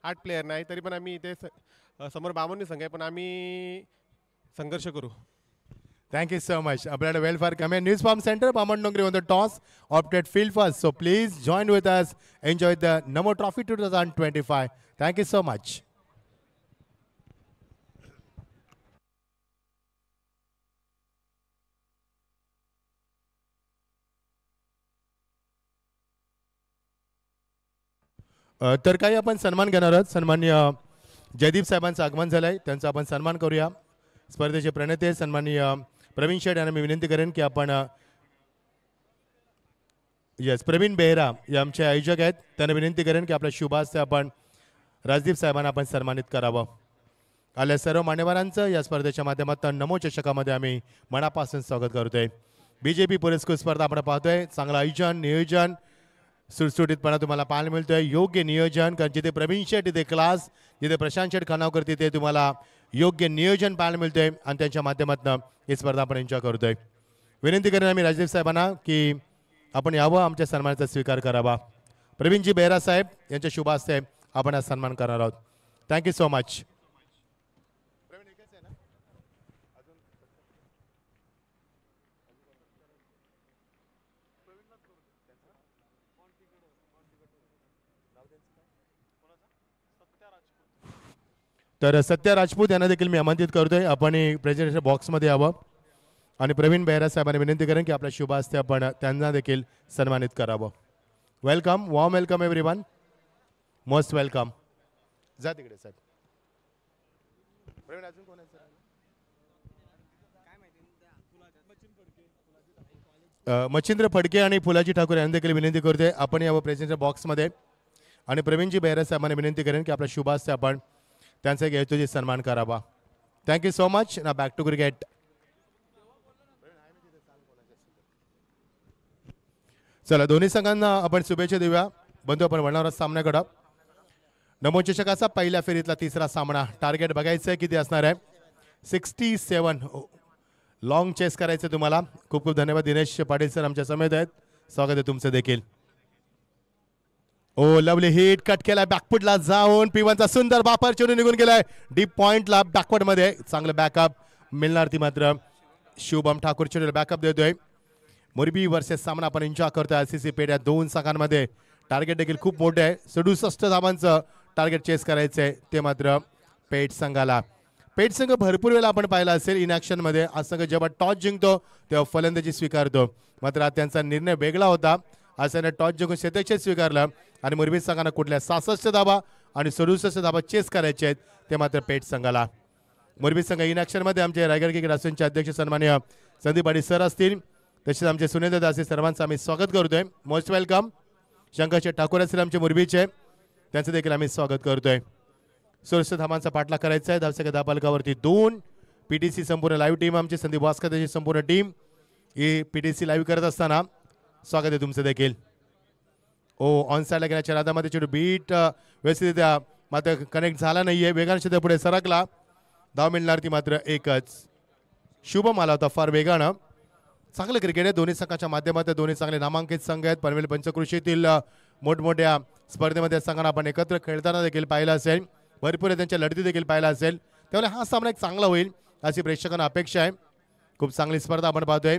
8 प्लेयर नाही. तरी पण आम्ही इथे समोर बामणुंगी संघ आहे, पण आम्ही संघर्ष करू. Thank you so much. Upland Welfare Command News Farm Center, Bamandongri on the toss, opted field first. So please join with us. Enjoy the Namo Trophy 2025. Thank you so much. तर काही आपण सन्मान घेणार आहोत. सन्माननीय जयदीप साहेबांचं आगमन झालं आहे, त्यांचा आपण सन्मान करूया. स्पर्धेचे प्रणेते सन्माननीय प्रवीण शेठ यांना मी विनंती करेन की आपण प्रवीण बेहरा हे आमचे आयोजक आहेत, त्यांना विनंती करेन की आपल्या शुभ हस्ते आपण राजदीप साहेबांना आपण सन्मानित करावं. आल्या सर्व मान्यवरांचं या स्पर्धेच्या माध्यमातून नमो चषकामध्ये आम्ही मनापासून स्वागत करतोय. BJP पुरस्कृत स्पर्धा आपण पाहतोय. चांगलं आयोजन, नियोजन, सुटसुटीतपणा तुम्हाला पाहायला मिळतोय. योग्य नियोजन, कारण जिथे प्रवीण शेठ तिथे क्लास, जिथे प्रशांत शेठ खानावकर तिथे तुम्हाला योग्य नियोजन पाहायला मिळतोय आणि त्यांच्या माध्यमातून ही स्पर्धा आपण एन्जॉय करतोय. विनंती करेन आम्ही राजदीप साहेबांना की आपण यावं, आमच्या सन्मानाचा स्वीकार करावा. प्रवीणजी बेहरा साहेब यांच्या शुभ हस्ते आपण आज सन्मान करणार आहोत. Thank you so much. तर सत्या राजपूत यांना देखील मी आमंत्रित करतोय. आपण प्रेझेंटेशन बॉक्समध्ये यावं आणि प्रवीण बेहरा साहेबांना विनंती करेन की आपल्या शुभ हस्ते आपण त्यांना देखील सन्मानित करावं. Welcome, warm welcome everyone, most welcome. जा तिकडे साहेब. प्रवीण अजून कोण आहे सर? मच्छिंद्र फडके आणि फुलाजी ठाकूर यांना देखील विनंती करतोय आपण यावं प्रेझेंटेशन बॉक्समध्ये. आणि प्रवीणजी बेहरा साहेबांना विनंती करेन की आपल्या शुभ हस्ते आपण त्यांचा एक यशस्वी सन्मान करावा. Thank you so much. ना बॅक टू क्रिकेट. चला दोन्ही संघांना आपण शुभेच्छा देऊया. बंधू आपण वळणार आहोत सामन्याकडं. नमो चषकाचा पहिल्या फेरीतला तिसरा सामना. टार्गेट बघायचं आहे किती असणार आहे? 67. लॉंग चेस करायचं तुम्हाला. खूप खूप धन्यवाद. दिनेश पाटील सर आमच्या समेत आहेत, स्वागत आहे तुमचं देखील. ओ लवली हिट, कट केलाय बॅकफुटला जाऊन. P1चा सुंदर बापर चेंडू निघून गेलाय डीप पॉइंटला बॅकवर्ड मध्ये. चांगलं बॅकअप मिळणार ती मात्र शुभम ठाकूर चेंडूला बॅकअप देतोय. मोरबी वर्सेस सामना आपण एन्जॉय करतोय. ICC पेठ या दोन संघांमध्ये टार्गेट देखील खूप मोठे आहे. 67 धावांचं टार्गेट चेस करायचंय ते मात्र पेठ संघाला. पेठ संघ भरपूर वेळा आपण पाहिला असेल इन ॲक्शन मध्ये. हा संघ जेव्हा टॉस जिंकतो तेव्हा फलंदाजी स्वीकारतो, मात्र आज त्यांचा निर्णय वेगळा होता. आज त्याने टॉस जिंकून क्षेत्ररक्षण स्वीकारलं आणि मोरबी संघानं कुठल्या 66 धावा आणि 67 धावा चेस करायचे आहेत ते मात्र पेठ संघाला. मोरबी संघ इन ॲक्शन मध्ये आमचे रायगड क्रिकेट असोसिएशनचे अध्यक्ष सन्माननीय संदीप पाटील सर असतील, तसेच आमचे सुनील दास सर्वांचं आम्ही स्वागत करतोय. Most welcome. शंकरचे ठाकूर असतील आमचे मोरबीचे, त्यांचं देखील आम्ही स्वागत करतोय. 16 धावांचा पाठलाग करायचा आहे. धावसंख्या धापालकावरती 2. PTC संपूर्ण लाईव्ह टीम आमची संदीप वास्कर त्याची संपूर्ण टीम ही PTC लाईव्ह करत असताना स्वागत आहे तुमचं देखील. ओ ऑन साईडला गेल्याच्या राधामध्ये चेंडू बीट व्यवस्थितरित्या मात्र कनेक्ट झाला नाहीये. वेगाने क्षेत्र पुढे सरकला. धाव मिळणार ती मात्र एकच. शुभम आला होता फार वेगानं. चांगलं क्रिकेट आहे दोन्ही संघाच्या माध्यमातून. दोन्ही चांगले नामांकित संघ आहेत. पनवेल पंचकृषीतील मोठमोठ्या स्पर्धेमध्ये संघांना आपण एकत्र खेळताना देखील पाहिलं असेल. भरपूर त्यांच्या लढती देखील पाहिला असेल. त्यामुळे हा सामना एक चांगला होईल अशी प्रेक्षकांना अपेक्षा आहे. खूप चांगली स्पर्धा आपण पाहतोय.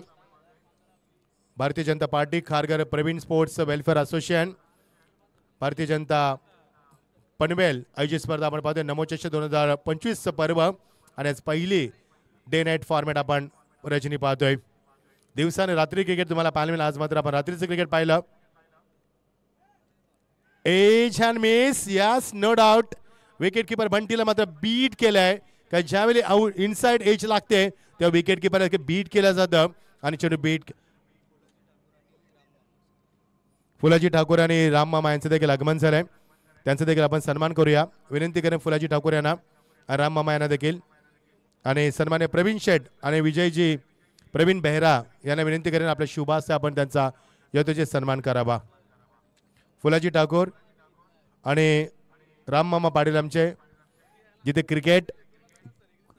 Bharatiya Janata party, Kharghar Pravin sports welfare association, Bharatiya Janata Panvel आयोजित स्पर्धा आपण पाहतोय. नमो चषक 2025 पर्व आणि आज पहिली डे नाईट फॉर्मॅट आपण रजनी पाहतोय. दिवसाने रात्री क्रिकेट तुम्हाला पाहायला मिळेल. आज मात्र आपण रात्रीचं क्रिकेट पाहिलं. Edge and miss, yes no doubt. Wicket keeper बंटीला मात्र बीट केलंय. का ज्यावेळी आउट इनसाइड एज लागते तेव्हा विकेट किपर बीट केलं जातं आणि चेंडू बीट. फुलाजी ठाकूर आणि राम मामा यांचं देखील आगमन झालंय, त्यांचं देखील आपण सन्मान करूया. विनंती करेन फुलाजी ठाकूर यांना आणि राम मामा यांना देखील, आणि सन्मान्य प्रवीण शेठ आणि विजयजी प्रवीण बेहरा यांना विनंती करेन आपल्या शुभास्ते आपण त्यांचा तुझे सन्मान करावा. फुलाजी ठाकूर आणि राममामा पाटील आमचे. जिथे क्रिकेट,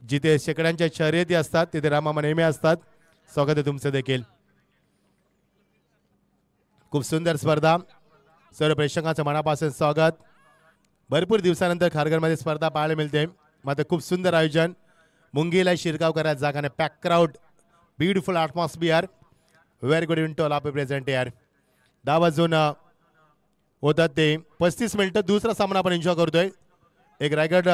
जिथे शेकड्यांच्या शर्यती असतात तिथे राममामा नेहमी असतात. स्वागत आहे तुमचं देखील. खूप सुंदर स्पर्धा. सर्व प्रेक्षकांचं मनापासून स्वागत. भरपूर दिवसानंतर खारघरमध्ये स्पर्धा पाहायला मिळते. मात्र खूप सुंदर आयोजन. मुंगीला शिरकाव करायला जागाने pack crowd, beautiful atmosphere. Very good evening to all of present यार. 10 वाजून होतात ते 35 मिनिटं. दुसरा सामना आपण एन्जॉय करतोय. एक रायगड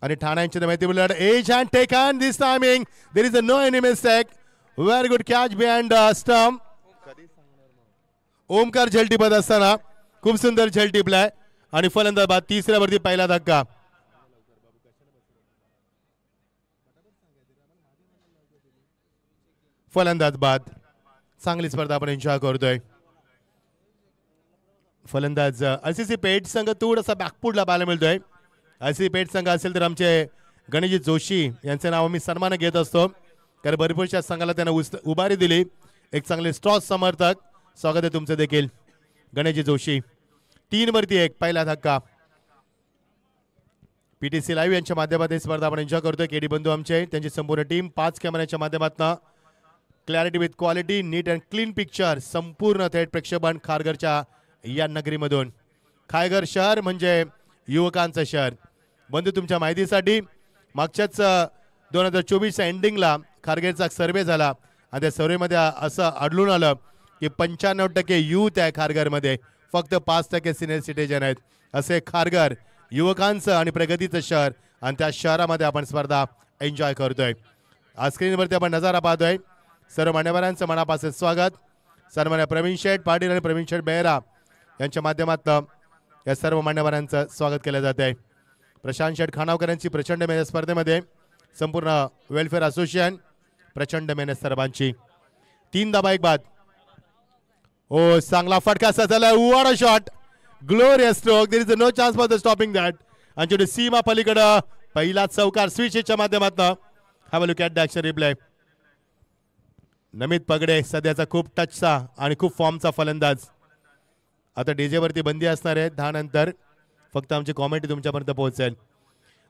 आणि ठाणा यांची माहिती बोलत edge and taken this timing. There is a no any mistake. Very good catch behind stump. Omkar झेल टिपत असताना खूप सुंदर झेल टिपलाय आणि फलंदाज बाद. तिसऱ्यावरती पहिला धक्का. फलंदाज बाद. चांगली स्पर्धा आपण एन्जॉय करतोय. फलंदाज आयसीसी पेठ संघ थोडासा बॅकफुटला पाहायला मिळतोय. आयसीसी पेठ संघ असेल तर आमचे गणेशजी जोशी यांचे नाव मी सन्मान घेत असतो, कारण भरपूरशा संघाला त्यांना उभारी दिली. एक चांगले स्ट्रॉस समर्थक. स्वागत आहे तुमचं देखील गणेशजी जोशी. 3 वरती 1 पहिला धक्का. पीटीसी लाईव्ह यांच्या माध्यमातून स्पर्धा आपण एन्जॉय करतोय. केडी बंधू आमचे, त्यांची संपूर्ण टीम 5 कॅमेऱ्याच्या माध्यमातून clarity with quality, neat and clean picture, संपूर्ण थेट प्रक्षेपण खारघरच्या या नगरीमधून. खारघर शहर म्हणजे युवकांचं शहर. बंधू तुमच्या माहितीसाठी मागच्याच 2024च्या एंडिंगला खारघरचा सर्वे झाला आणि त्या सर्वेमध्ये असं आढळून आलं की 95% यूथ आहे खारघरमध्ये, फक्त 5% सिनियर सिटीजन आहेत. असे खारघर युवकांचं आणि प्रगतीचं शहर, आणि त्या शहरामध्ये आपण स्पर्धा एन्जॉय करतोय. आज स्क्रीनवरती आपण नजारा पाहतोय. सर्व मान्यवरांचं मनापासून स्वागत. सन्मान्य प्रवीण शेठ पाटील आणि प्रवीण शेठ बेहरा यांच्या माध्यमातून या सर्व मान्यवरांचं स्वागत केलं जात आहे. प्रशांत शेठ खानावकर यांची प्रचंड मेहनत स्पर्धेमध्ये, संपूर्ण वेलफेअर असोसिएशन प्रचंड मेहनत सर्वांची. 3 धावा 1 बाद. ओ चांगला फटका असा झाला. What a shot. Glorious stroke. There is no chance for the stopping that. आणि शेवटी सीमा पलीकडं पहिला चौकार स्विचच्या माध्यमातून. Have a look at the action replay. Namit Pagade सध्याचा खूप टचचा आणि खूप फॉर्मचा फलंदाज. आता डीजे वरती बंदी असणार आहे 10 नंतर. फक्त आमची कॉमेंट तुमच्यापर्यंत पोहोचेल.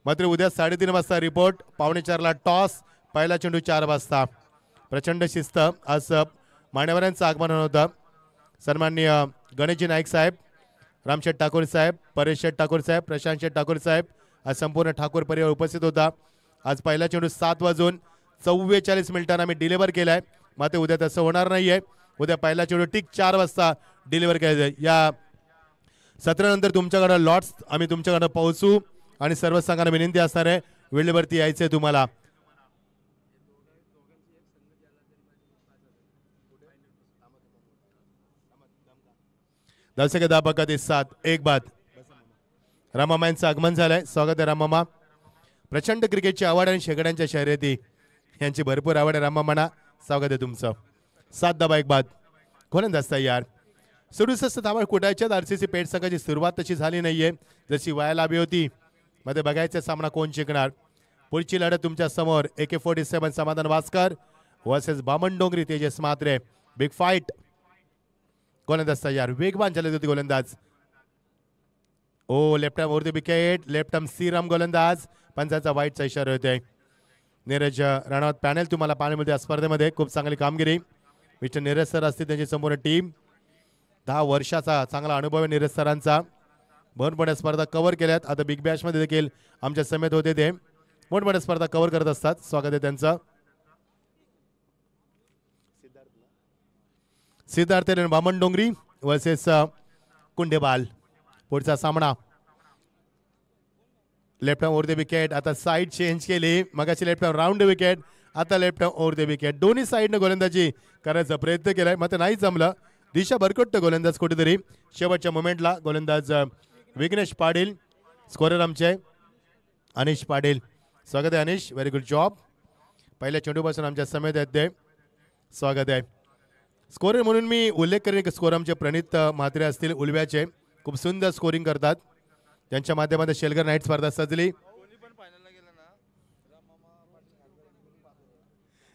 मात्र उद्या 3:30 वाजता रिपोर्ट, 3:45ला टॉस, पहिला चेंडू 4 वाजता. प्रचंड शिस्त. आज मान्यवरांचं आगमन होतं. सन्माननीय गणेशजी नाईक साहेब, रामशेठ ठाकूर साहेब, परेश शेठ ठाकूर साहेब, प्रशांत शेठ ठाकूर साहेब, आज संपूर्ण ठाकूर परिवार उपस्थित होता. आज पहिला चेंडू 7:44 आम्ही डिलिव्हर केलाय. मात्र उद्या तसं होणार नाहीये. उद्या पहिला चेंडू ठीक 4 वाजता डिलिव्हर केला. या सत्रानंतर तुमच्याकडे लॉट्स आम्ही तुमच्याकडे पोहोचू आणि सर्व संघांना विनंती असणार आहे वेळेवरती यायचंय तुम्हाला. दर्शक दाबकात 7 1 बाद. रामामा यांचं आगमन झालंय. स्वागत आहे रामामा. प्रचंड क्रिकेटची आवड आणि शेकड्यांच्या शर्यती यांची भरपूर आवड आहे रामामाना. स्वागत आहे तुमचं. 7 धावा 1 बाद. गोलंदाज तयार. 67 धावा कुटायच्यात. आरसीसी पेठ संघाची सुरुवात तशी झाली नाहीये जशी व्हायला हवी होती. मध्ये बघायचा सामना कोण जिंकणार. पुढची लढत तुमच्या समोर. AK-47 समाधान वास्कर वर्सेस बामण डोंगरी तेजस म्हात्रे. Big fight. गोलंदाज तयार. वेगवान झाले होते गोलंदाज. Oh left arm over the wicket. Left arm Shriram गोलंदाज. पंचाचा वाईटचा इशारा होतोय. नीरज राणावत पॅनल तुम्हाला पाहायला मिळते या स्पर्धेमध्ये. खूप चांगली कामगिरी. मिस्टर नीरज सर असतील, त्यांची संपूर्ण टीम. 10 वर्षाचा चांगला अनुभव आहे नीरज सरांचा. मोठमोठ्या स्पर्धा कव्हर केल्यात. आता बिग बॅश मध्ये देखील आमच्या समेत होते. ते मोठमोठ्या स्पर्धा कव्हर करत असतात. स्वागत आहे त्यांचं. सिद्धार्थ बामण डोंगरी वर्सेस कुंडेबाल. पुढचा सामना. Left arm over the wicket. आता साईड चेंज केली. मगाशी लेफ्ट आर्म राऊंड विकेट, आता left arm over the wicket. दोन्ही साईडनं गोलंदाजी करायचा प्रयत्न केलाय, मात्र नाही जमलं. दिशा भरकटतो गोलंदाज कुठेतरी. शेवटच्या मोमेंटला गोलंदाज विघ्नेश पाटील. स्कोरर आमचे अनिश पाटील. स्वागत आहे अनिश. Very good job. पहिल्या चेंडूपासून आमच्या समेत आहेत ते. स्वागत आहे. स्कोरर म्हणून मी उल्लेख करेन की स्कोर आमचे प्रणित म्हात्रे असतील उलव्याचे. खूप सुंदर स्कोरिंग करतात. त्यांच्या माध्यमातून शेलगर नाईट स्पर्धा सजली.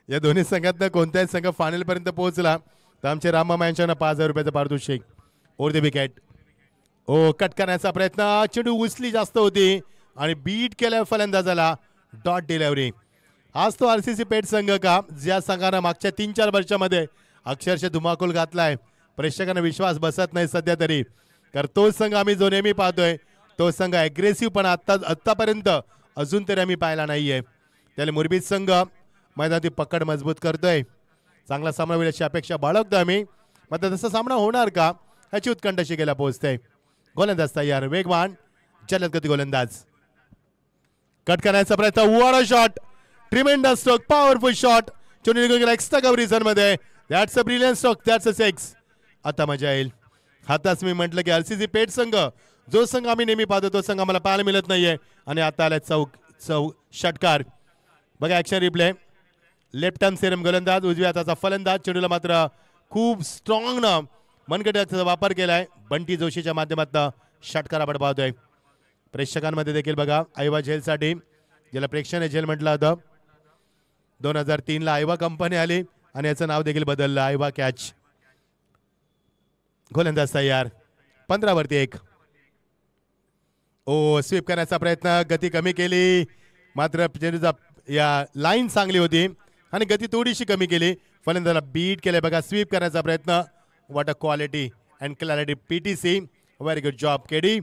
या दोन्ही संघातनं कोणत्याही संघ फायनल पर्यंत पोहोचला तर आमचे राममामा यांच्यानं 5,000 रुपयाचं पारितोषिक ओर द विकेट. ओ कट करण्याचा प्रयत्न, चेंडू उचली जास्त होती आणि बीट केल्या फलंदाजाला. Dot delivery. आज तो RCC पेठ संघ का ज्या संघानं मागच्या 3-4 वर्षामध्ये अक्षरशः धुमाकूल घातलाय. प्रेक्षकांना विश्वास बसत नाही सध्या तरी, कारण तो संघ आम्ही जो नेहमी पाहतोय तो संघ ॲग्रेसिव्ह पण आत्तापर्यंत अजून तरी आम्ही पाहिला नाहीये. त्याला मुरबीत संघ मैदानाची पकड मजबूत करतोय. चांगला सामना होईल अशी अपेक्षा बाळगतो आम्ही. मात्र तसा सामना होणार का ह्याची उत्कंठा शिकायला पोहोचते. गोलंदाज तयार, वेगवान जलद गती गोलंदाज. कट करण्याचा प्रयत्न, what a shot, tremendous stroke, powerful shot. चेंडू निघून गेला एक्स्ट्रा कव्हरी झोन मध्ये. That's a brilliant stroke, that's a 6. आता मजा येईल. आताच मी म्हटलं की RCC पेठ संघ जो संघ आम्ही नेहमी पाहतो तो संघ आम्हाला पाहायला मिळत नाहीये. आणि आता आला षटकार. बघा action replay. Left arm serum गोलंदाज, उजव्या हाताचा फलंदाज. चेंडूला मात्र खूप स्ट्रॉंग न मनगटाचा वापर केलाय. बंटी जोशीच्या माध्यमातून षटकार आपण पाहतोय. प्रेक्षकांमध्ये देखील बघा आयवा झेलसाठी, ज्याला प्रेक्षणीय झेल म्हटलं होतं, 2003ला आयवा कंपनी आली आणि याचं नाव देखील बदललं, आयवा कॅच. गोलंदाज तयार, 15 वरती 1. ओ स्वीप करण्याचा प्रयत्न, गती कमी केली. मात्र चेंडूचा या लाईन चांगली होती आणि गती थोडीशी कमी केली. फलंदाजाला बीट केलंय. बघा स्वीप करण्याचा प्रयत्न. What a quality and clarity PTC. Very good job KD.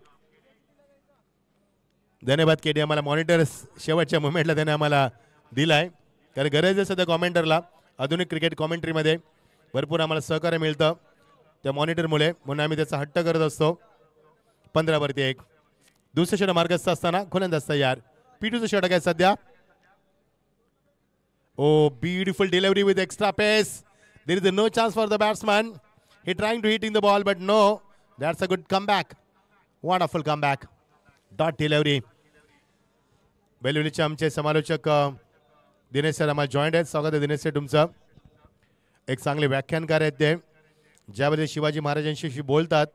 धन्यवाद केडी. आम्हाला मॉनिटर शेवटच्या मुमेंटला त्याने आम्हाला दिलाय, कारण गरज आहे सध्या कॉमेंटरला. आधुनिक क्रिकेट कॉमेंट्रीमध्ये भरपूर आम्हाला सहकार्य मिळतं त्या मॉनिटरमुळे, म्हणून आम्ही त्याचा हट्ट करत असतो. 15 वरती 1. दुसऱ्या षटक मार्गस्थ असताना गोलंदाज तयार. P2चं षटक आहे सध्या. Oh beautiful delivery with extra pace. There is no chance for the batsman. He trying to hitting the ball but no. That's a good comeback. Wonderful comeback. Dot delivery. बेलुलीचे आमचे समालोचक दिनेश सर आम्हाला जॉईंट आहेत. स्वागत आहे Dinesh sir तुमचं. एक चांगले व्याख्यानकार आहेत ते. ज्यावेळी शिवाजी महाराजांशी बोलतात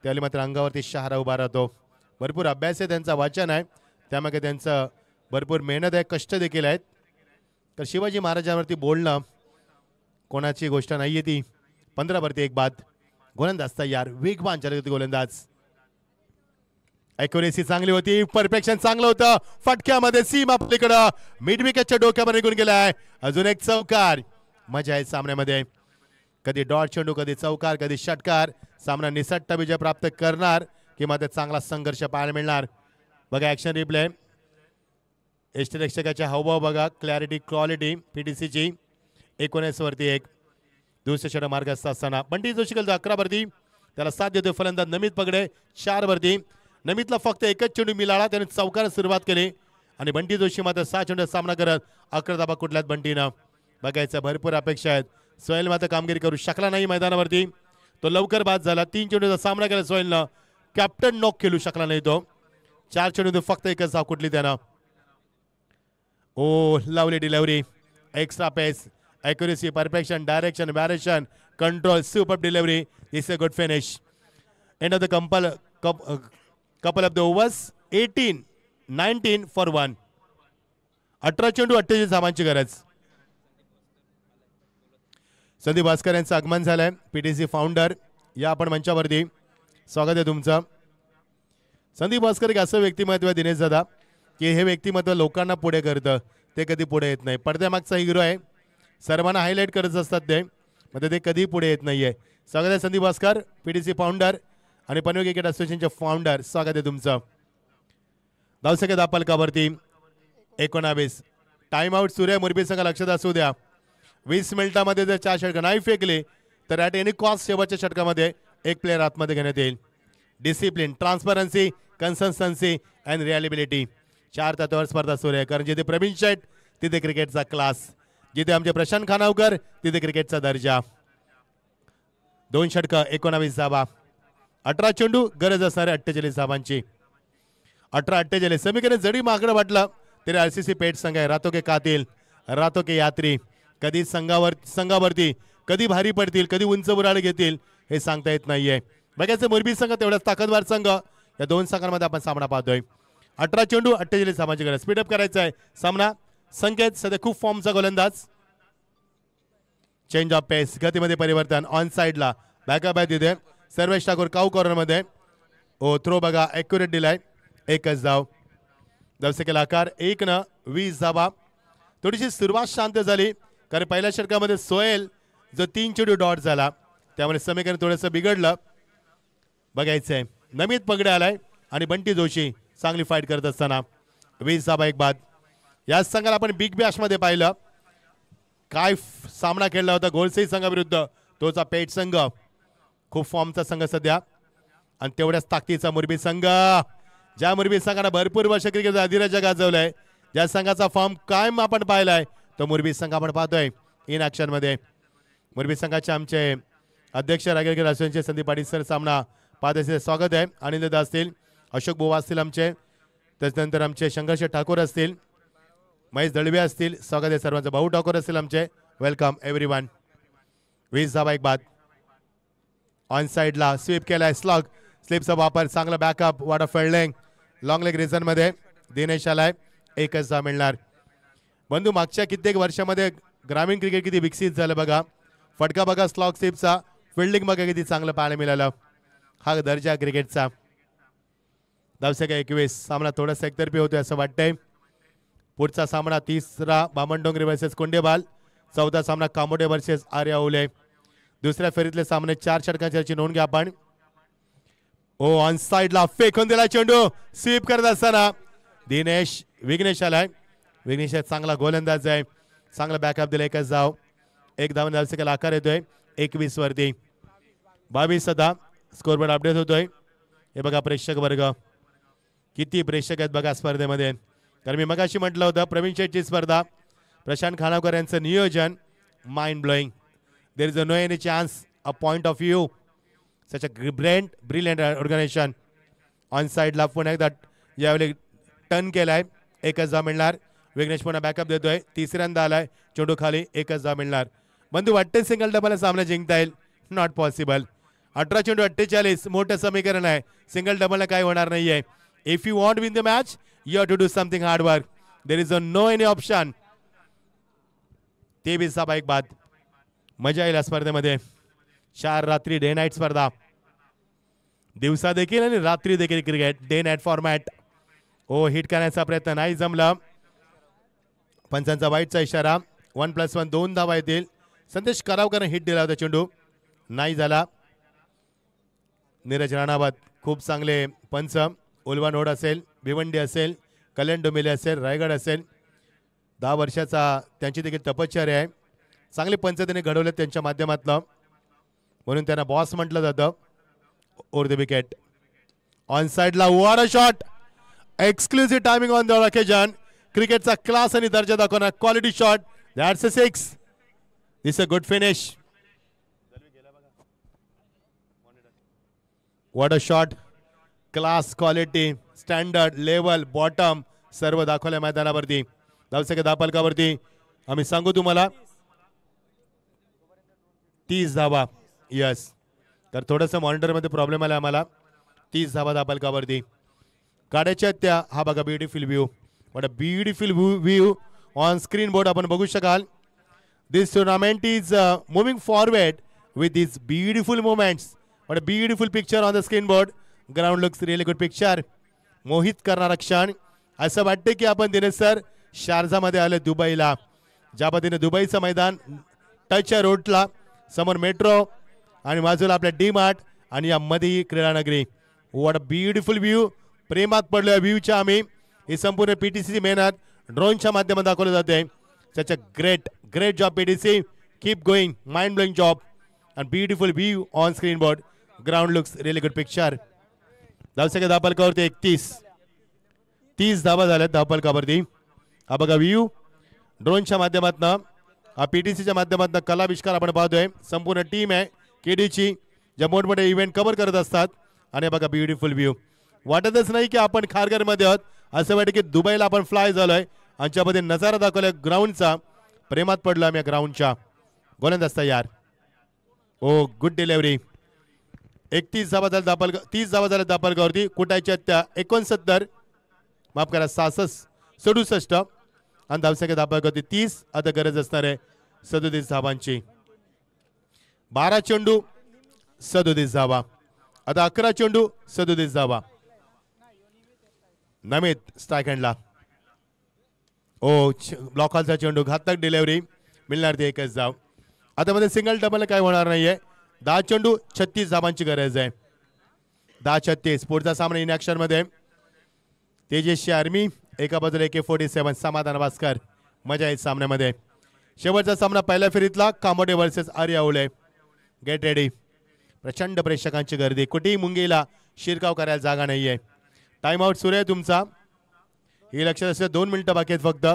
त्यावेळी मात्र अंगावरती शहारा उभा राहतो. भरपूर अभ्यास आहे त्यांचा, वाचन आहे, त्यामागे त्यांचं भरपूर मेहनत आहे, कष्ट देखील आहेत. तर शिवाजी महाराजांवरती बोलणं कोणाची गोष्ट नाही आहे ती. 15 वरती 1 बाद. गोलंदाज तयार, वेगवान जलद गोलंदाज. ॲक्युरेसी चांगली होती, परफेक्शन चांगलं होतं. फटक्यामध्ये सीम आपल्याकडं मिड विकेटच्या डोक्यावर निघून गेलाय. अजून एक चौकार. मजा आहे सामन्यामध्ये. कधी डॉट चेंडू, कधी चौकार, कधी षटकार. सामना निसट्ट विजय प्राप्त करणार किंवा ते चांगला संघर्ष पाहायला मिळणार. बघा ऍक्शन रिप्ले. यष्टीरक्षकाचे हावभाव बघा, क्लॅरिटी क्वालिटी PTCची. 19 वरती 1. दुसरे षटक मार्गस्थ असताना बंटी जोशी खेळतो 11 वरती. त्याला साथ देतोय फलंदाज नमित पगडे 4 वरती. नमितला फक्त एकच चेंडू मिळाला, त्याने चौकार सुरुवात केली आणि बंटी जोशी मात्र 6 चेंडूचा सामना करत 11 धाबा कुठल्यात बंटीनं. बघायचं भरपूर अपेक्षा आहेत. सोहेल मात्र कामगिरी करू शकला नाही मैदानावरती. तो लवकर बाद झाला. 3 चेंडूचा सामना केला सोहेलनं. कॅप्टन नॉक खेळू शकला नाही तो. 4 चेंडू फक्त एकच धाव कुठली त्यानं. Oh lovely delivery, extra pace, accuracy, perfection, direction, variation, control, super delivery. It's a good finish. End of the couple of the overs. 18, 19 for 1. 18 चेंडू 48 धावांची गरज. संदीप भास्कर यांचं आगमन झालंय. PTC फाउंडर या आपण मंचावरती. स्वागत आहे तुमचं. संदीप भास्कर एक असं व्यक्तिमत्व आहे दिनेश दादा की हे व्यक्तिमत्व लोकांना पुढे करतं, ते कधी पुढे येत नाही. पडद्यामागचा हिरो आहे, सर्वांना हायलाईट करत असतात ते, म्हणजे ते कधी पुढे येत नाहीये. स्वागत आहे संदीप भास्कर, PTC फाउंडर आणि पनवेल क्रिकेट असोसिएशनचे फाउंडर. स्वागत आहे तुमचं. धावसंख्या दापलकावरती 19. टाइम आउट सूर्य मुरबी संघ लक्षात असू द्या. 20 मिनिटांमध्ये जर 4 षटकं नाही फेकले तर ॲट एनी कॉस्ट शेवटच्या षटकामध्ये एक प्लेअर आतमध्ये घेण्यात येईल. डिसिप्लिन, ट्रान्सपरन्सी, कन्सिस्टन्सी अँड रिअलिबिलिटी 4 तत्वावर स्पर्धा सुरू आहे. कारण जिथे प्रवीण शेठ तिथे क्रिकेटचा क्लास, जिथे आमचे प्रशांत खानावकर तिथे क्रिकेटचा दर्जा. 2 षटकं 19 धावा. 18 चेंडू, गरज असणारे 48 धावांची. 18-48. समीकरण जरी मागणं वाटलं तरी RCC पेठ संघ आहे. रातो के कातिल, रातो के यात्री. कधी संघावरती कधी भारी पडतील, कधी उंच बुराळ घेतील हे सांगता येत नाहीये. बघायचं मुरबी संघ तेवढाच ताकदवार संघ. या 2 संघांमध्ये आपण सामना पाहतोय. 18 चेंडू 48 धावांची गरज. स्पीडअप करायचा आहे सामना. संकेत सध्या खूप फॉर्मचा गोलंदाज. चेंज ऑफ पेस, गतीमध्ये परिवर्तन. ऑन साईडला बॅकअप आहे तिथे. सर्वेश ठाकूर काऊ कॉर्नरमध्ये. ओ थ्रो बघा ॲक्युरेट दिलाय. एकच धाव. धावसंख्येला आकार 1 20 धावा. थोडीशी सुरुवात शांत झाली कारण पहिल्या षटकामध्ये सोहेल जो 3 चेंडू डॉट झाला त्यामुळे समीकरण थोडंसं बिघडलं. बघायचंय नमित पगडे आलाय आणि बंटी जोशी चांगली फाईट करत असताना 20 धावा एक बाद. या संघाला आपण बिग बॅश मध्ये पाहिलं काय सामना खेळला होता गोलसई संघाविरुद्ध. तोचा पेठ संघ खूप फॉर्मचा संघ सध्या आणि तेवढ्याच ताकदीचा मुरबी संघ. ज्या मुरबी संघाने भरपूर वर्ष क्रिकेटचा अधिराज्य गाजवलाय, ज्या संघाचा फॉर्म कायम आपण पाहिलाय तो मुरबी संघ आपण पाहतोय इन ऍक्शन मध्ये. मुरबी संघाचे आमचे अध्यक्ष रागेलकर असोसिएशनचे संदीप पाटील सर सामना पाहत असतील. स्वागत आहे. आनंददा असतील, अशोक बोवा असतील आमचे, त्याच्यानंतर आमचे शंकरश ठाकूर असतील, महेश दळवे असतील. स्वागत आहे सर्वांचं. भाऊ ठाकूर असतील आमचे. Welcome everyone. 20 धावा एक बाद. ऑन साईडला स्वीप केलाय. स्लॉग स्लिपचा वापर चांगला backup. What a fielding. Long leg reason मध्ये दिनेश आलाय. एकच धाव मिळणार. बंधू मागच्या कित्येक वर्षामध्ये ग्रामीण क्रिकेट किती विकसित झालं बघा. फटका बघा स्लॉग स्लिपचा. फिल्डिंग बघा किती चांगलं पाहायला मिळालं. हा दर्जा क्रिकेटचा. धावसंख्या 21. सामना थोडासा एकतर्फी होतोय असं वाटतंय. पुढचा सामना 3रा बामणडोंगरी वर्सेस कोंडेबाल. 4था सामना कामोडे वर्सेस आर्या ओले. दुसऱ्या फेरीतले सामने 4 षटकांची नोंद घ्या आपण. ओ ऑन साईडला फेकून दिला चेंडू. स्वीप करत असताना दिनेश विघ्नेश आलाय. विघ्नेश चांगला गोलंदाज आहे. चांगला बॅकअप दिला. एकच धाव. एक धाव धावसंख्येला आकार येतोय 21 वरती. 22 आता स्कोरबोर्ड अपडेट होतोय. हे बघा प्रेक्षक वर्ग किती प्रेक्षक आहेत बघा स्पर्धेमध्ये. कारण मी मगाशी म्हटलं होतं प्रवीण शेट्टी स्पर्धा, प्रशांत खानावकर यांचं नियोजन mind blowing. There is no any chance a point of view such a brilliant organisation. On साईडला पुन्हा एकदा यावेळी टर्न केलाय. एकच धाव मिळणार. विघ्नेश पुन्हा बॅकअप देतोय. तिसऱ्यांदा आलाय. चेंडू खाली. एकच धाव मिळणार. बंधू वाटते सिंगल डबल सामना जिंकता येईल. Not possible. 18 चेंडू 48 मोठं समीकरण आहे. सिंगल डबलला काय होणार नाहीये. If you want win the match you have to do something hard work. There is no any option. 23 धावा एक बाद. मजा येईल स्पर्धेमध्ये. 4 रात्री डे नाईट स्पर्धा. दिवसा देखील आणि रात्री देखील cricket. Day night format. Oh hit करण्याचा प्रयत्न नाही जमला. पंचांचा वाईटचा इशारा. 1+1 2 धावा येतील. संदेश करावकर हिट दिला होता. चेंडू नाही झाला. नीरज राणावत खूप चांगले पंच. उल्वा नोड असेल, भिवंडी असेल, कल्याण डोंबिवली असेल, रायगड असेल. 10 वर्षाचा त्यांची देखील तपश्चर्या आहे. चांगले पंच त्यांनी घडवले त्यांच्या माध्यमातून, म्हणून त्यांना बॉस म्हटलं जातं. Over the wicket. ऑन साईडला what a shot. Exclusive timing on the occasion. क्रिकेटचा क्लास आणि दर्जा दाखवणार quality shot. That's a 6. This a good finish. What a shot. Class, quality, standard, level, bottom सर्व दाखवल्या मैदानावरती. धावसंख्या धापलकावरती आम्ही सांगू तुम्हाला 30 धावा. यस, तर थोडंसं मॉनिटरमध्ये प्रॉब्लेम आला आम्हाला. 30 धावा धापलकावरती काढायच्या त्या. हा बघा beautiful view. What a beautiful view on screen board आपण बघू शकाल. This tournament is moving forward with this beautiful moments. What a beautiful picture on the screen board. Ground looks really good picture. मोहित करणारा क्षण. असं वाटते की आपण दिनेश सर शारजामध्ये आले दुबईला. ज्या पद्धतीने दुबईचं मैदान टचच्या रोडला, समोर मेट्रो आणि बाजूला आपल्या डी मार्ट आणि या मध्ये क्रीडानगरी. What a beautiful view. प्रेमात पडलो या व्ह्यूच्या आम्ही. ही संपूर्ण पीटीसीची मेहनत ड्रोनच्या माध्यमातून दाखवली जाते. Such a great job PTC. Keep going. Mind blowing job and beautiful view on screen board. Ground looks really good picture. धावसंख्या धापलकावरती 31. 30 धावा झाल्यात धापलकावरती. हा बघा व्ह्यू ड्रोनच्या माध्यमातून, हा पीटीसीच्या माध्यमातून कलाविष्कार आपण पाहतोय. संपूर्ण टीम आहे केडीची ज्या मोठमोठे इव्हेंट कव्हर करत असतात. आणि बघा ब्युटिफुल व्ह्यू. वाटतच नाही की आपण खारघरमध्ये आहोत. असं वाटतं की दुबईला आपण फ्लाय झालोय. आमच्यामध्ये नजारा दाखवलाय ग्राउंडचा. प्रेमात पडलो आम्ही या ग्राउंडच्या. गोलंदाज तयार. ओ गुड डिलेव्हरी. 31 धावा झाल्या दापलका. 30 धावा झाल्या दापलकावरती. कुटायच्या त्या 69, माफ करा 67 आणि धावसंख्या दापलकावरती 30. आता गरज असणार आहे 37 धावांची. 12 चेंडू 37 धावा. आता 11 चेंडू 37 धावा. नमित स्ट्राईक हँडला. ओ ब्लॉक हॉलचा चेंडू घातक डिलिव्हरी मिळणार ती एकच धाव. आता मध्ये सिंगल डबल काय होणार नाहीये. 10 चेंडू 36 धावांची गरज आहे. 10-36. पुढचा सामना इन ऍक्शन मध्ये तेजस्वी आर्मी एका बाजूला AK-47 समाधान भास्कर. मजा येईल सामन्यामध्ये. शेवटचा सामना पहिल्या फेरीतला कामोडे वर्सेस आर्या ओले. Get ready. प्रचंड प्रेक्षकांची गर्दी. कुठेही मुंगीला शिरकाव करायला जागा नाहीये. टाइम आउट सुरू आहे तुमचा. हे लक्षात असते 2 मिनिटं बाकी आहेत फक्त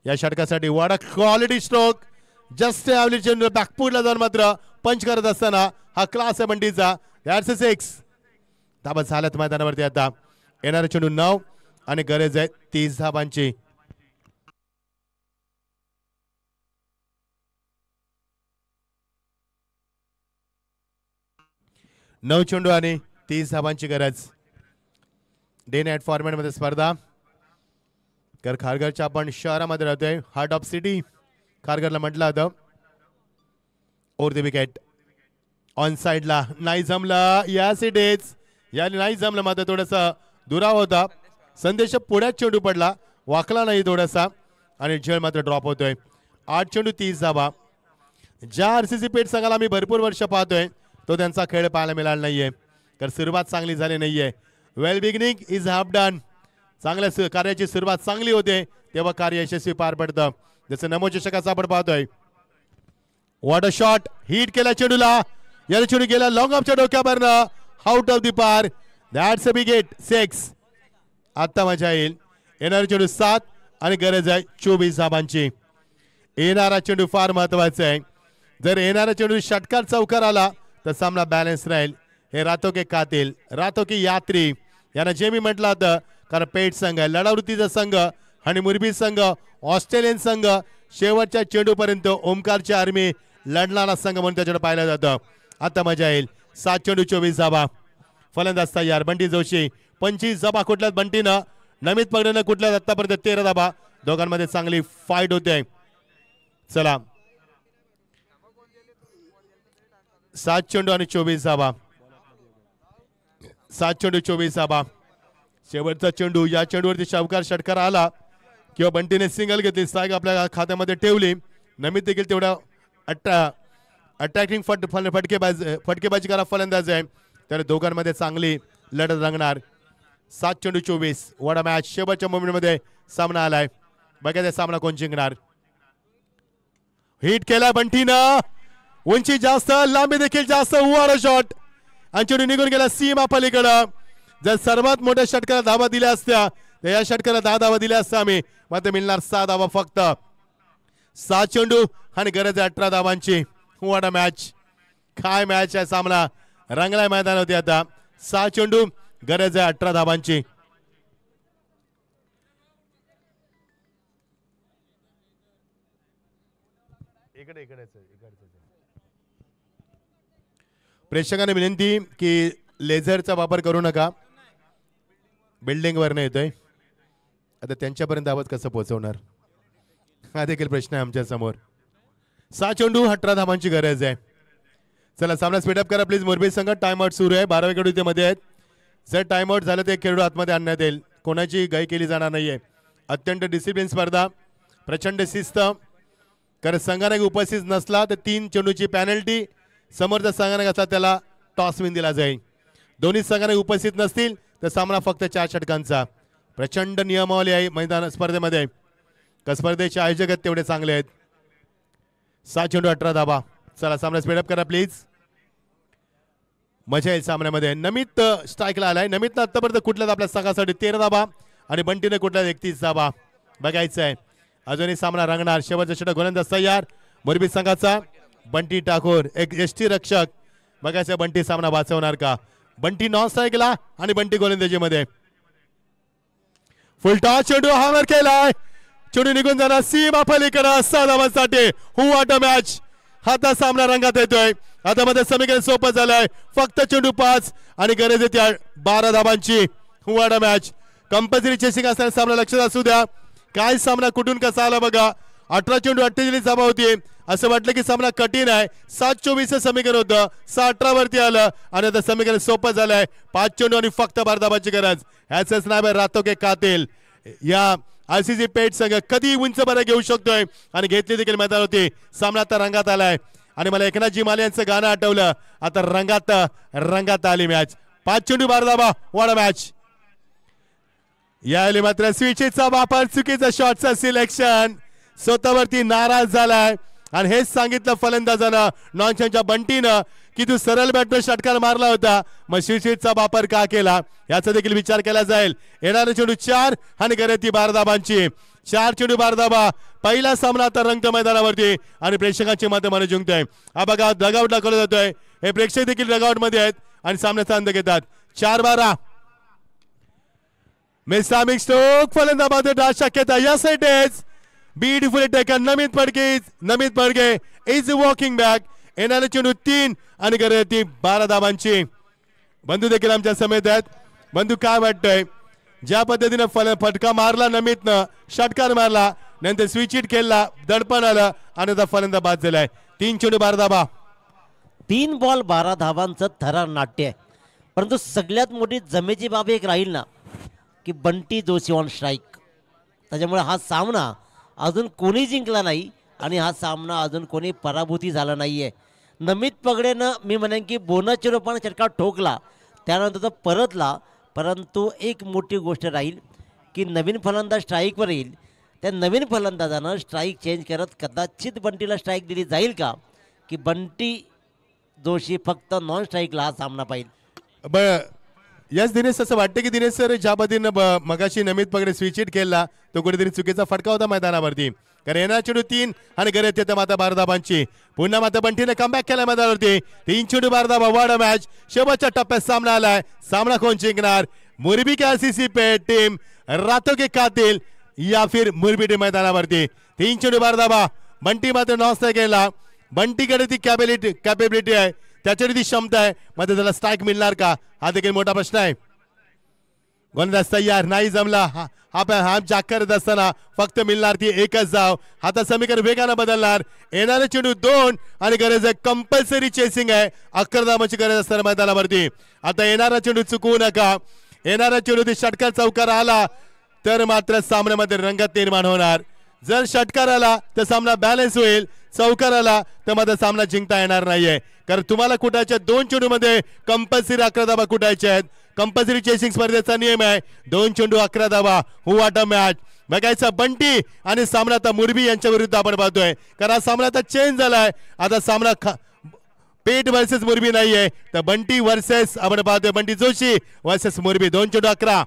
या षटकासाठी. वाडा क्वालिटी स्ट्रोक जस्ट चेंडू बॅकफूटला जाऊन मात्र पंच करत असताना हा क्लास आहे बंटीचा. दॅट्स अ 6 धाबा झाल्यात मैदानावरती. आता येणारा चेंडू 9 आणि गरज आहे 30 धाबांची. नऊ चेंडू आणि 30 धाबांची गरज. डे नाईट फॉर्मॅट मध्ये स्पर्धा. तर खारघरच्या आपण शहरामध्ये राहतोय. हार्ट ऑफ सिटी खारघरला म्हटलं होतं. ओर द विकेट ऑन साइडला नाही जमलं. या सिटीज याने नाही जमलं मात्र थोडासा दुराव होता. संदेश पुढ्यात चेंडू पडला वाकला नाही थोडासा आणि झेल मात्र ड्रॉप होतोय. 8 चेंडू 30 धाबा. ज्या RCC पेठ संघाला आम्ही भरपूर वर्ष पाहतोय तो त्यांचा खेळ पाहायला मिळाला नाहीये. तर सुरुवात चांगली झाली नाहीये. वेल बिगिनिंग इज हाफ डन. चांगल्या कार्याची सुरुवात चांगली होते तेव्हा कार्य यशस्वी पार पडतं. जसं नमोचषकाचा आपण पाहतोय. What a shot. हिट केला चेंडूला. या चेंडू गेला लॉंग ऑफच्या डोक्यावरनं आउट ऑफ द पार. That's a big hit 6. आता मजा येईल. येणारा चेंडू 7 आणि गरज आहे 24 धाबांची. येणारा चेंडू फार महत्वाचा आहे. जर येणारा चेंडू षटकार चौकार आला तर सामना बॅलन्स राहील. हे रातो के कातिल रातो की यात्री यांना जे मी म्हटलं होतं. कारण पेठ संघ लढावृत्तीचा संघ आणि मुरबी संघ ऑस्ट्रेलियन संघ शेवटच्या चेंडूपर्यंत ओमकारची आर्मी लढणारा संघ म्हणून त्याच्याकडे पाहिलं जातं. आता मजा येईल. 7 चेंडू 24 धाबा. फलंदाज तयार. बंटी जोशी 25 धाबा कुठल्यात बंटीनं. नमित पगडेनं कुठल्यात आतापर्यंत 13 धाबा. दोघांमध्ये चांगली फाईट होते. चला 7 चेंडू आणि 24 धाबा. 7 चेंडू 24 धाबा. शेवटचा चेंडू. या चेंडूवरती शावकार षटकार आला किंवा बंटीने सिंगल घेतली स्ट्राईक आपल्या खात्यामध्ये ठेवली. नमित देखील तेवढा अटॅकिंग फटकेबाजी करा फलंदाज आहे. तर दोघांमध्ये चांगली लढत रंगणार. 7 चेंडू 24. वडा मॅच शेवटच्या मोमेंटमध्ये सामना आलाय. बघा सामना कोण जिंकणार. हिट केला बंटीनं. उंची जास्त लांबी देखील जास्त. उवारा शॉट आणि चेंडू निघून गेला सीमा पलीकडं. जर सर्वात मोठ्या षटकाला धावा दिल्या असत्या तर या षटकाला 10 धावा दिल्या असत्या आम्ही मात्र मिळणार 6 धावा फक्त. 7 चेंडू आणि गरज आहे 18 धावांची. What a match. काय मॅच आहे. सामना रंगलाय मैदान होती. आता 6 चेंडू गरज आहे 18 धावांची. प्रेक्षकांना विनंती की लेझरचा वापर करू नका. बिल्डिंग वर येतोय. आता त्यांच्यापर्यंत आवाज कसं पोहोचवणार हा देखील प्रश्न आहे आमच्या समोर. 6 चेंडू 18 धावांची गरज आहे. चला सामना स्पीडअप करा प्लीज. मुरबी संघ टाइम आउट सुरू आहे. 12 खेळाडू इथे मध्ये आहेत. जर टाइम आउट झालं तर एक खेळाडू आतमध्ये आणण्यात येईल. कोणाची गाई केली जाणार नाहीये. अत्यंत डिसिप्लिन स्पर्धा. प्रचंड शिस्त. कारण संघाने उपस्थित नसला तर 3 चेंडूची पॅनल्टी. समोरचा संघाने असला त्याला टॉस विन दिला जाईल. दोन्ही संघाने उपस्थित नसतील तर सामना फक्त 4 षटकांचा. प्रचंड नियमावली आहे मैदान स्पर्धेमध्ये. स्पर्धेचे आयोजक आहेत तेवढे चांगले आहेत. 7 चेंडू 18 धाबा. चला सामना स्पीडअप करा प्लीज. मजा येईल सामन्यामध्ये. नमित स्ट्राईकला आलाय. नमितनं आतापर्यंत कुठल्याच आपल्या संघासाठी 13 धाबा आणि बंटीने कुठल्या 31 धाबा. बघायचं आहे अजूनही सामना रंगणार. शेवटचा षटक गोलंदाज तयार मुरबी संघाचा. बंटी ठाकूर एक यष्टी रक्षक. बघायचं बंटी सामना वाचवणार का. बंटी नॉन स्ट्राईकला आणि बंटी गोलंदाजीमध्ये. फुल टॉस चेंडू हावर केलाय. चेंडू निघून जाणार सीमा पलीकडे 6 धावांसाठी. What a match. आता सामना रंगात येतोय. आता मध्ये समीकरण सोपं झालंय. फक्त चेंडू 5 आणि गरज येते 12 धावांची. What a match. Compulsory chasing असणारा सामना लक्षात असू द्या. काय सामना कुठून कसा आला बघा. 18 चेंडू 48 धावा होती असं वाटलं की सामना कठीण आहे. 7-24 समीकरण होतं, 6-18 वरती आलं आणि आता समीकरण सोपं झालंय. 5 चेंडू आणि फक्त भारदाबाची गरज. ह्याच नाव आहे रातो के कातिल. या आरसीसी पेठ संघ कधी उंच बरं घेऊ शकतोय आणि घेतली देखील मैदान होती. सामना आता रंगात आलाय आणि मला एकनाथजी माले यांचं गाणं आठवलं. आता रंगात आली मॅच. 5 चेंडू भारदाबा, वॉट अ मॅच. यावेळी मात्र स्विचचा वापर, चुकीचा शॉटचा सिलेक्शन, स्वतःवरती नाराज झालाय आणि हेच सांगितलं फलंदाजानं नॉनच्या बंटीनं की तू सरळ बॅटनं षटकार मारला होता, मग स्विचचा वापर का केला याचा देखील विचार केला जाईल. येणारे चेंडू 4 आणि गरज ती भारदाबांची. 4 चेंडू भारदाबा. पहिला सामना आता रंगतो मैदानावरती आणि प्रेक्षकांची मतं मन जिंकतोय. हा बघा डगआउट दाखवला जातोय. हे प्रेक्षक देखील डगआउट मध्ये आहेत आणि सामन्याचा अंत घेतात. 4-12 मिसामिक स्ट्रोक फलंदाबाद शक्यता. Yes it is beautifully taken. Namit Padke is walking back. येणारे चेंडू 3 आणि गरज ती 12 धावांची. बंधू देखील आमच्या समेत आहेत. बंधू काय वाटतंय ज्या पद्धतीने फटका मारला नमितनं, षटकार मारला, नंतर स्विच हिट खेळला, दडपण आलं आणि आता फलंदाज बाद झालाय. 3 चेंडू 12 धावा. 3 बॉल 12 धावांचं थरार नाट्य आहे. परंतु सगळ्यात मोठी जमेची बाब एक राहील ना की बंटी जोशी ऑन स्ट्राईक. त्याच्यामुळे हा सामना अजून कोणी जिंकला नाही आणि हा सामना अजून कोणी पराभूती झाला नाही आहे. नमित पगडेनं मी म्हणेन की बोनसच्या रूपाने षटकार ठोकला, त्यानंतर तो परतला. परंतु एक मोठी गोष्ट राहील की नवीन फलंदाज स्ट्राईकवर येईल, त्या नवीन फलंदाजानं स्ट्राईक चेंज करत कदाचित बंटीला स्ट्राईक दिली जाईल का, की बंटी जोशी फक्त नॉन स्ट्राईकला हा सामना पाहिजे. यस दिनेश, असं वाटतं की दिनेश सर ज्या पद्धतीनं मगाशी नमित पगडे स्विच हिट केला तो कुठेतरी चुकीचा फटका होता मैदानावरती. कारण येणार चेंडू 3 आणि गरज येते माता भारदाबांची. पुन्हा माता बंटीने कमबॅक केला मैदानावरती. 3 चेंडू भारदाबा, वॉट अ मॅच. शेवटच्या टप्प्यात सामना आलाय. सामना कोण जिंकणार? मुरबी के आरसीसी पेठ टीम, रातो के कातिल या फिर मुरबी टीम मैदानावरती. 3 चेंडू भारदाबा. बंटी मात्र नॉस केला. बंटीकडे ती कॅपेबिलिटी आहे, त्याच्याकडे ती क्षमता आहे, मात्र त्याला स्ट्राईक मिळणार का हा देखील मोठा प्रश्न आहे. गोलंदाज तयार, नाही जमला. हा जाग करत असताना फक्त मिळणार ती एकच धाव. आता समीकरण वेगानं बदलणार. येणारे चेंडू 2 आणि गरज आहे कंपल्सरी चेसिंग आहे. 11 धावांची गरज असताना मैदानावरती. आता येणारा चेंडू चुकवू नका. येणारा चेंडू ते षटकार चौकार आला तर मात्र सामन्यामध्ये रंगत निर्माण होणार. जर षटकार आला तर सामना बॅलन्स होईल, चौकार आला तर मात्र सामना जिंकता येणार नाहीये. कारण तुम्हाला कुटायच्या 2 चेंडू मध्ये कंपल्सरी 11 धावा कुटायच्या आहेत. कंपल्सरी चेसिंग स्पर्धेचा नियम आहे. 2 चेंडू 11 धावा. हु वाट अ मॅच. बघायचा बंटी आणि सामना आता मुरबी यांच्या विरुद्ध आपण पाहतोय. कारण हा सामना आता चेंज झालाय. आता सामना पेठ वर्सेस मुरबी नाहीये, तर बंटी वर्सेस आपण पाहतोय बंटी जोशी वर्सेस मुरबी. 2 चेंडू 11.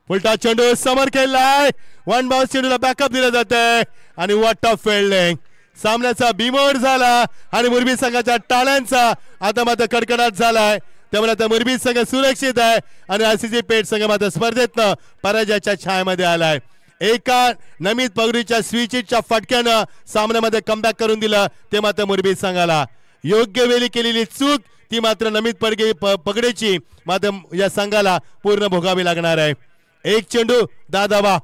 उलटा चेंडू समोर खेळलाय. 1 बॉल चेंडूला बॅकअप दिलं जातंय आणि व्हॉट अ फिल्डिंग. सामन्याचा बिमोड झाला आणि मुरबी संघाच्या टाळ्यांचा आता मात्र कडकडाट झालाय. त्यामुळे आता मुरबी संघ सुरक्षित आहे आणि आरसीसी पेठ संघ मात्र स्पर्धेतनं पराजयाच्या छायेमध्ये आलाय. एका नमित पगडीच्या स्विचच्या फटक्यानं सामन्यामध्ये कमबॅक करून दिलं ते मात्र मुरबी संघाला. योग्य वेळी केलेली चूक ती मात्र नमित पगडेची मात्र या संघाला पूर्ण भोगावी लागणार आहे. 1 चेंडू 10 धावा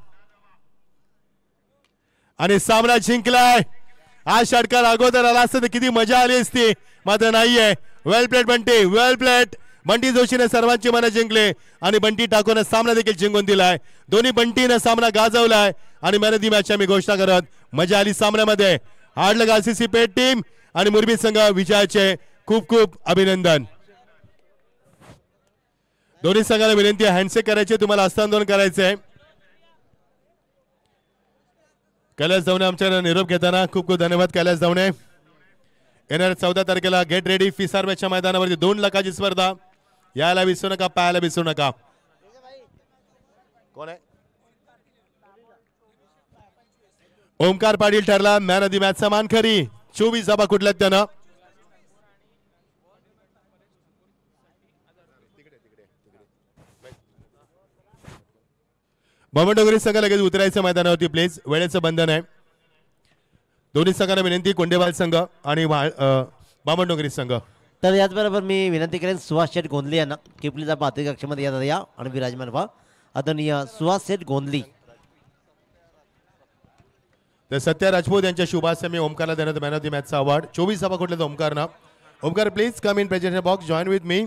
आणि सामना जिंकलाय. हा षटकार अगोदर आला असता तर किती मजा आली असती, मात्र नाहीये. वेल प्लेट बंटी, वेल प्लेट. बंटी जोशीने सर्वांची मनं जिंकले आणि बंटी ठाकूरने सामना देखील जिंकून दिलाय. दोन्ही बंटीने सामना गाजवलाय आणि मॅन ऑफ द मॅच आम्ही घोषणा करत. मजा आली सामन्यामध्ये. हार्डलक आरसीसी पेठ टीम आणि मुरबी संघ विजयाचे खूप खूप अभिनंदन. दोन्ही संघाला विनंती आहे हँडशेक करायचे, तुम्हाला हस्तांदोलन करायचंय. कैलास दवणे आमच्या निरोप घेताना खूप खूप धन्यवाद कैलास दवणे. येणाऱ्या 14 तारखेला गेट रेडी फिसार मॅचच्या मैदानावरती 2 लाखाची स्पर्धा. यायला विसरू नका, पाहायला विसरू नका. कोण आहे? ओमकार पाटील ठरला मॅन ऑफ द मॅचचा मानकरी. 24 धावा कुठल्यात त्यानं. बामणडोंगरी संघ लगेच उतरायचं मैदानावरती प्लीज, वेळेचं बंधन आहे. दोन्ही संघांना विनंती, कोंडेवाल संघ आणि बामणडोंगरी संघ. तर याचबरोबर मी विनंती करेन सुहास शेठ गोंधली यांना किपलीचा पातळी कक्षामध्ये या आणि विराजमान व्हा. आदरणीय सुहास शेठ गोंधली. तर सत्या राजपूत यांच्या शुभास्यमी ओमकारला देण्यात मॅन ऑफ द मॅचचा अवॉर्ड 24 धावा कुठले ओमकारनं. Omkar please come in presentation box join with me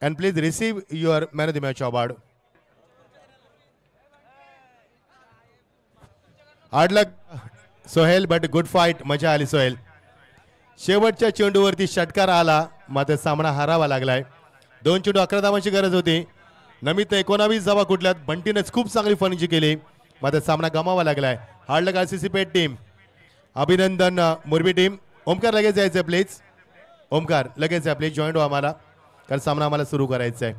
and please receive your man of the match award. Hard luck Sohel but good fight. मजा आली सोहेल. शेवटच्या चेंडूवरती षटकार आला मात्र सामना हारावा लागलाय. 2 चेंडू 11 धावांची गरज होती. नमित 19 धावा कुठल्यात. बंटीनेच खूप चांगली फलंदाजी केली मात्र सामना गमावा लागलाय. हार्ड लक RCC पेट टीम. अभिनंदन मुरबी टीम. ओमकार लगेच जायचं प्लीज. ओमकार लगेच या प्लीज जॉईन व्हा आम्हाला कारण सामना आम्हाला सुरू करायचा आहे.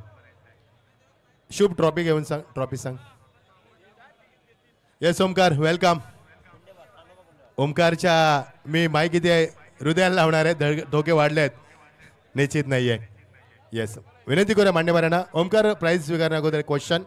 शुभ ट्रॉफी घेऊन सांग. ट्रॉफी सांग. Yes Omkar welcome. ओमकारच्या मी माईक इथे हृदयाला लावणार आहे. धोके वाढले आहेत निश्चित नाही आहे. येस विनंती करूया मान्यवरांना. ओमकार प्राईज स्वीकारण्या अगोदर क्वेश्चन